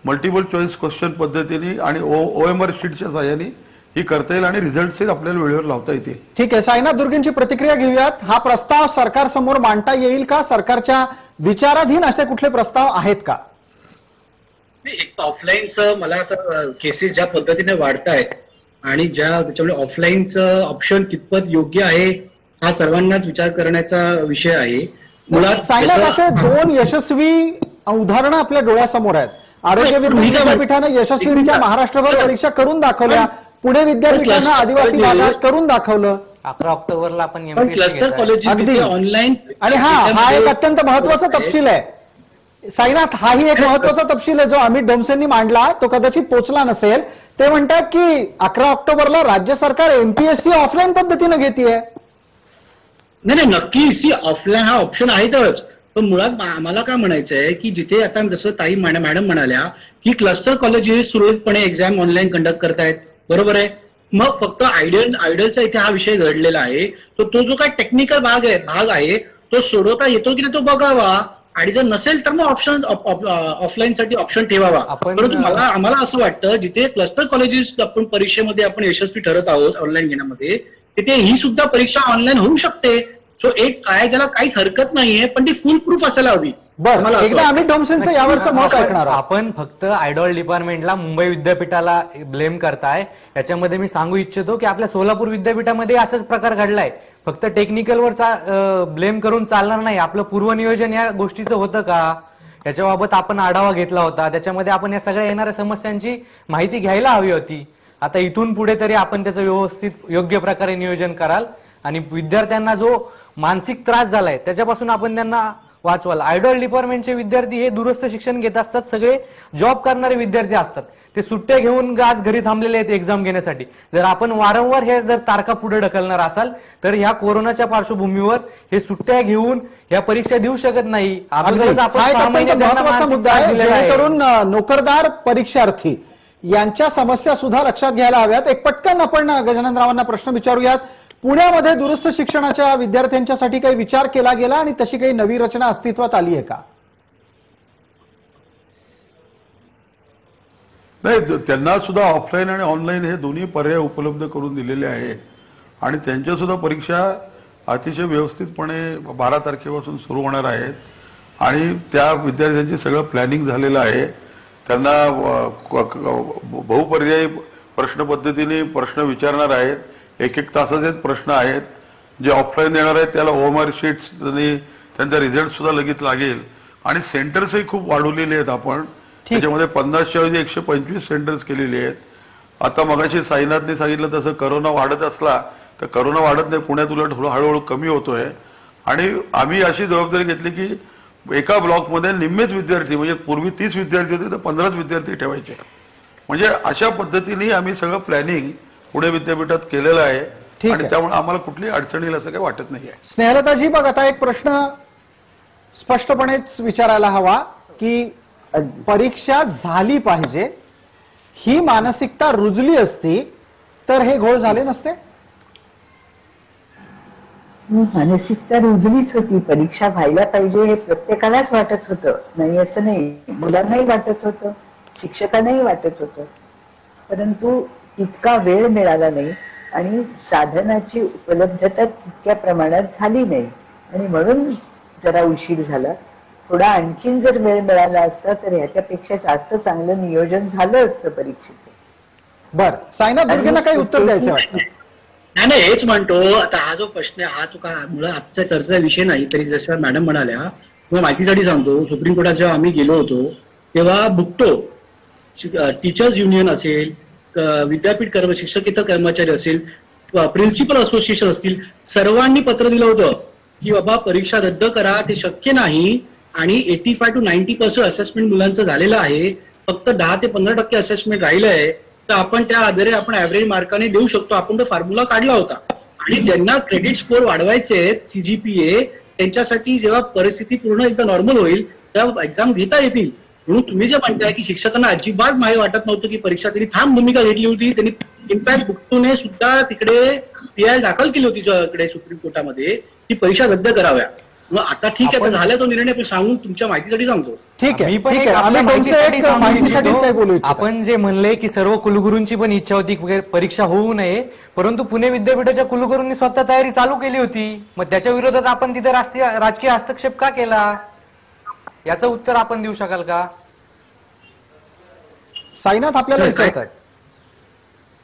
मल्टिपल चॉईस क्वेश्चन पद्धतीने आणि OMR शीटच्या सहाय्याने ही करता येईल आणि रिझल्ट आपल्याला वेळेवर लावता येतील. ठीक आहे, साईनाथ दुर्गेंची प्रतिक्रिया घेऊयात. हा प्रस्ताव सरकार समोर मांडता येईल का? सरकारच्या विचाराधीन असे कुठले प्रस्ताव आहेत का? एक ऑफलाईनचं मला आता केसेस ज्या पद्धतीने वाढतायत आणि त्याच्यामुळे ऑफलाईनचं ऑप्शन कितपत योग्य आहे हा सर्वांनाच विचार करण्याचा विषय आहे. मुळात साईनाथ, असे 2 यशस्वी उदाहरणं आपल्या डोळ्यासमोर आहेत. आरोग्य विद्यापीठानं यशस्वीरित्या महाराष्ट्रभर परीक्षा करून दाखवल्या, पुणे विद्यापीठानं आदिवासी भागात करून दाखवलं. 11 ऑक्टोबरला आपण क्लस्टर कॉलेज ऑनलाईन. आणि हा एक अत्यंत महत्वाचा तपशील आहे साईनाथ, हाही एक महत्वाचा तपशील आहे जो अमित डोमसेंनी मांडला, तो कदाचित पोचला नसेल. ते म्हणतात की 11 ऑक्टोबरला राज्य सरकार MPSC ऑफलाईन पद्धतीनं घेतेय. नाही, नक्की ऑफलाईन हा ऑप्शन आहेतच, पण मुळात मला काय म्हणायचं आहे की जिथे आता जसं ताई मॅडम म्हणाल्या की क्लस्टर कॉलेजेस सुरळीतपणे एक्झाम ऑनलाईन कंडक्ट करतायत, बरोबर आहे. मग फक्त आयडियलचा इथे हा विषय घडलेला आहे, तो जो काय टेक्निकल भाग आहे तो सोडवता येतो की नाही तो बघावा, आणि जर नसेल तर मग ऑप्शन ऑफलाईन साठी ऑप्शन ठेवावा. परंतु आम्हाला असं वाटतं जिथे क्लस्टर कॉलेजेस आपण परीक्षेमध्ये आपण यशस्वी ठरत आहोत ऑनलाईन घेण्यामध्ये, तिथे ही सुद्धा परीक्षा ऑनलाईन होऊ शकते. सो एक काय त्याला काहीच हरकत नाहीये, पण ती फुल प्रूफ असायला हवी. बरं, एकदा अमित डोमसेंचं यावरचं मत ऐकणार. आपण फक्त आयडॉल डिपार्टमेंटला मुंबई विद्यापीठाला ब्लेम करताय. याच्यामध्ये मी सांगू इच्छितो की आपल्या सोलापूर विद्यापीठामध्ये असाच प्रकार घडलाय. फक्त टेक्निकलवर ब्लेम करून चालणार नाही. आपलं पूर्वनियोजन या गोष्टीचं होतं का, याच्याबाबत आपण आढावा घेतला होता. त्याच्यामध्ये आपण या सगळ्या येणाऱ्या समस्यांची माहिती घ्यायला हवी होती. आता इथून पुढे तरी आपण त्याचं व्यवस्थित योग्य प्रकारे नियोजन कराल आणि विद्यार्थ्यांना जो मानसिक त्रास झालाय त्याच्यापासून आपण त्यांना वाचवाल. आयडॉल डिपार्टमेंटचे विद्यार्थी हे दूरस्थ शिक्षण घेत असतात, सगळे जॉब करणारे विद्यार्थी असतात. ते सुट्ट्या घेऊन आज घरी थांबलेले आहेत एक्झाम घेण्यासाठी. जर आपण वारंवार हे जर तारखा पुढे ढकलणार असाल तर ह्या कोरोनाच्या पार्श्वभूमीवर हे सुट्ट्या घेऊन ह्या परीक्षा देऊ शकत नाही. महत्वाचा मुद्दा आहे, जेणेकरून नोकरदार परीक्षार्थी यांच्या समस्या सुद्धा लक्षात घ्यायला हव्यात. एक पटकन आपण गजाननरावांना प्रश्न विचारूयात. पुण्यामध्ये दूरस्थ शिक्षणाच्या विद्यार्थ्यांच्यासाठी काही विचार केला गेला आणि तशी काही नवी रचना अस्तित्वात आली आहे का? नाही, त्यांना सुद्धा ऑफलाईन आणि ऑनलाईन हे दोन्ही पर्याय उपलब्ध करून दिलेले आहेत आणि त्यांच्या सुद्धा परीक्षा अतिशय व्यवस्थितपणे 12 तारखेपासून सुरू होणार आहेत आणि त्या विद्यार्थ्यांची सगळं प्लॅनिंग झालेलं आहे. त्यांना बहुपर्यायी प्रश्न पद्धतीने प्रश्न विचारणार आहेत. 1-1 तासाचे प्रश्न आहेत. जे ऑफलाईन देणार आहेत त्याला OMR शीट्स त्यांचा रिझल्ट सुद्धा लगेच लागेल. आणि सेंटर्सही खूप वाढवलेले आहेत आपण. त्याच्यामध्ये 50च्या ऐवजी 125 सेंटर्स केलेले आहेत. आता मगाशी साईनाथने सांगितलं तसं करोना वाढत असला तर करोना वाढत नाही, पुण्यात उलट हळूहळू कमी होतोय. आणि आम्ही अशी जबाबदारी घेतली की एका ब्लॉकमध्ये निम्मेच विद्यार्थी, म्हणजे पूर्वी 30 विद्यार्थी होते तर 15च विद्यार्थी ठेवायचे. म्हणजे अशा पद्धतीने आम्ही सगळं प्लॅनिंग पुणे विद्यापीठात केलेलं आहे. आणि त्यामुळे आम्हाला कुठलीही अडचणी असं काही वाटत नाहीये. स्नेहलताजी, बघ आता एक प्रश्न स्पष्टपणेच विचारायला हवा की परीक्षा झाली पाहिजे ही मानसिकता रुजली असती तर हे घोळ झाले नसते. मानसिकता रुजलीच होती. परीक्षा व्हायला पाहिजे हे प्रत्येकालाच वाटत होतं, नाही असं नाही. मुलांनाही वाटत होतं, शिक्षकांनाही वाटत होतं. परंतु तितका वेळ मिळाला नाही आणि साधनाची उपलब्धता तितक्या प्रमाणात झाली नाही आणि म्हणून जरा उशीर झाला. थोडा आणखीन जर वेळ मिळाला असता तर ह्याच्यापेक्षा जास्त चांगलं नियोजन झालं असतं परीक्षेचं. बर, साईनाथ दुर्गेंना काही उत्तर द्यायचं वाटतं. नाही, हेच म्हणतो. आता हा जो प्रश्न आहे हा तुका मुळात आजच्या चर्चेचा विषय नाही. तरी जसं मॅडम म्हणाल्या, तुम्हाला माहितीसाठी सांगतो, सुप्रीम कोर्टात जेव्हा आम्ही गेलो होतो तेव्हा भुगतो टीचर्स युनियन असेल, विद्यापीठ शिक्षकेतर कर्मचारी असेल, प्रिन्सिपल असोसिएशन असतील, सर्वांनी पत्र दिलं होतं की बाबा परीक्षा रद्द करा, ते शक्य नाही. आणि 85 to 90% असेसमेंट मुलांचं झालेलं आहे, फक्त 10 ते 15% असेसमेंट राहिलं आहे. तर आपण त्या आधारे आपण ऍव्हरेज मार्काने देऊ शकतो. आपण तो फॉर्म्युला काढला होता. आणि ज्यांना क्रेडिट स्कोअर वाढवायचे आहेत, CGPA, त्यांच्यासाठी जेव्हा परिस्थिती पूर्ण एकदा नॉर्मल होईल तेव्हा एक्झाम घेता येतील. म्हणून तुम्ही जे म्हणताय की शिक्षकांना अजिबात माहीत वाटत नव्हतं की परीक्षा, त्यांनी ठाम भूमिका घेतली होती. त्यांनी इनफॅक्ट बुक्तूने सुद्धा तिकडे PI दाखल केली होती तिकडे सुप्रीम कोर्टामध्ये की परीक्षा रद्द कराव्या. मग आता ठीक आहे, आता झाला तो निर्णय, पण सांगून तुमच्या माहितीसाठी सांगतो. ठीक आहे, मी पण ठीक एक आहे. आम्ही आपल्या माहितीसाठीच काही बोलू इच्छितो. आपण जे म्हणले की सर्व कुलगुरूंची पण इच्छा होती की परीक्षा होऊ नये, परंतु पुणे विद्यापीठाच्या कुलगुरूंनी स्वतः तयारी चालू केली होती. मग त्याच्या विरोधात आपण तिथे राजकीय हस्तक्षेप का केला, याचं उत्तर आपण देऊ शकाल का? साईनाथ आपल्याला विचारतात.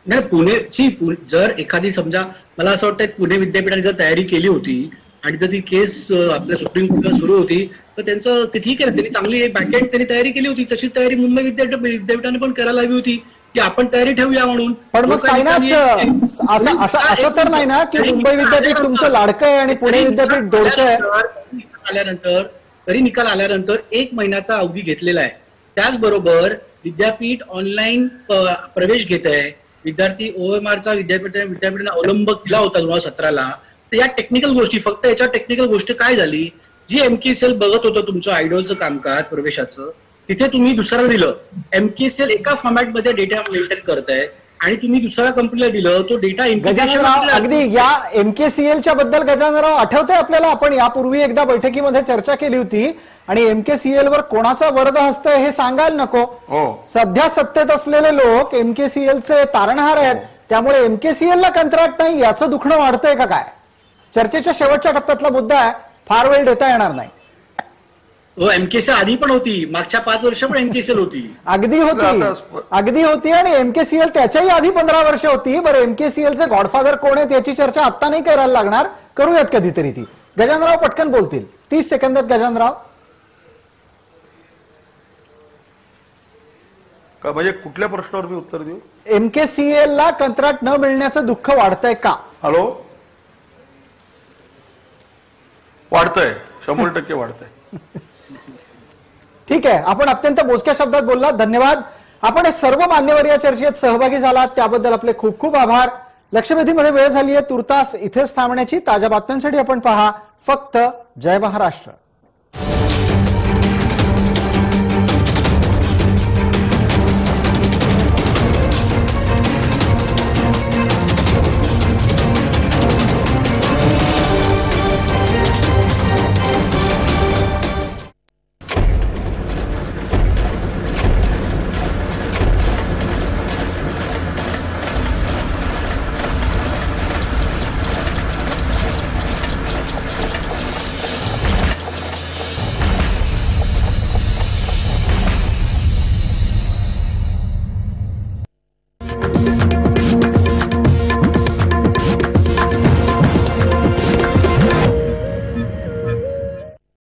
नाही, पुणेची जर एखादी समजा मला असं वाटतं पुणे विद्यापीठाने जर तयारी केली होती आणि जर ती केस आपल्या सुप्रीम कोर्टात सुरू होती तर त्यांचं ते ठीक आहे ना, त्यांनी चांगली बॅकएंड त्यांनी तयारी केली होती. तशीच तयारी मुंबई विद्यापीठाने पण करायला हवी होती की आपण तयारी ठेवूया म्हणून. पण मग साईनाथ असं तर नाही ना की मुंबई विद्यापीठ तुमचं लाडकं आहे आणि पुणे विद्यापीठ दोडकं आहे. तरी निकाल आल्यानंतर 1 महिन्याचा अवधी घेतलेला आहे. त्याचबरोबर विद्यापीठ ऑनलाईन प्रवेश घेत आहे. विद्यार्थी OMRचा विद्यापीठाने अवलंब केला होता 2017ला. तर या टेक्निकल गोष्टी, फक्त याच्या टेक्निकल गोष्ट काय झाली, जी MKCL बघत होतं तुमचं आयडॉलचं कामकाज प्रवेशाचं, तिथे तुम्ही दुसऱ्याला दिलं. MKCL एका फॉर्मॅटमध्ये डेटा मेंटेन करताय आणि तुम्ही दुसऱ्या कंपनीला दिलं, तो डेटा गजाननराव, अगदी या MKCLच्या बद्दल गजाननराव आठवतंय आपल्याला, आपण यापूर्वी एकदा बैठकीमध्ये चर्चा केली होती आणि MKCL वर कोणाचा वरद हस्त आहे हे सांगायला नको. सध्या सत्तेत असलेले लोक MKCLचे तारणहार आहेत. त्यामुळे MKCLला कंत्राट नाही याचं दुखणं वाढतंय का काय? चर्चेच्या शेवटच्या टप्प्यातला मुद्दा आहे, फार वेळ देता येणार नाही. MKCL आधी पण होती, मागच्या 5 वर्ष पण MKCL होती. अगदी होती आणि MKCL त्याच्याही आधी 15 वर्ष होती. बरं, MKCLचे गॉडफादर कोण आहेत याची चर्चा आता नाही करायला लागणार, करूयात कधीतरी ती. गजाननराव पटकन बोलतील 30 सेकंदात. गजाननराव, म्हणजे कुठल्या प्रश्नावर मी उत्तर देऊ? MKCLला कंत्राट न मिळण्याचं दुःख वाढतंय का? हॅलो, वाढतंय, 100% वाढतंय. ठीक आहे, आपण अत्यंत मोजक्या शब्दात बोललात, धन्यवाद. आपण हे सर्व मान्यवर या चर्चेत सहभागी झालात त्याबद्दल आपले खूप खूप आभार. लक्षवेधीमध्ये वेळ झाली आहे तुर्तास इथेच थांबण्याची. ताज्या बातम्यांसाठी आपण पहा फक्त जय महाराष्ट्र.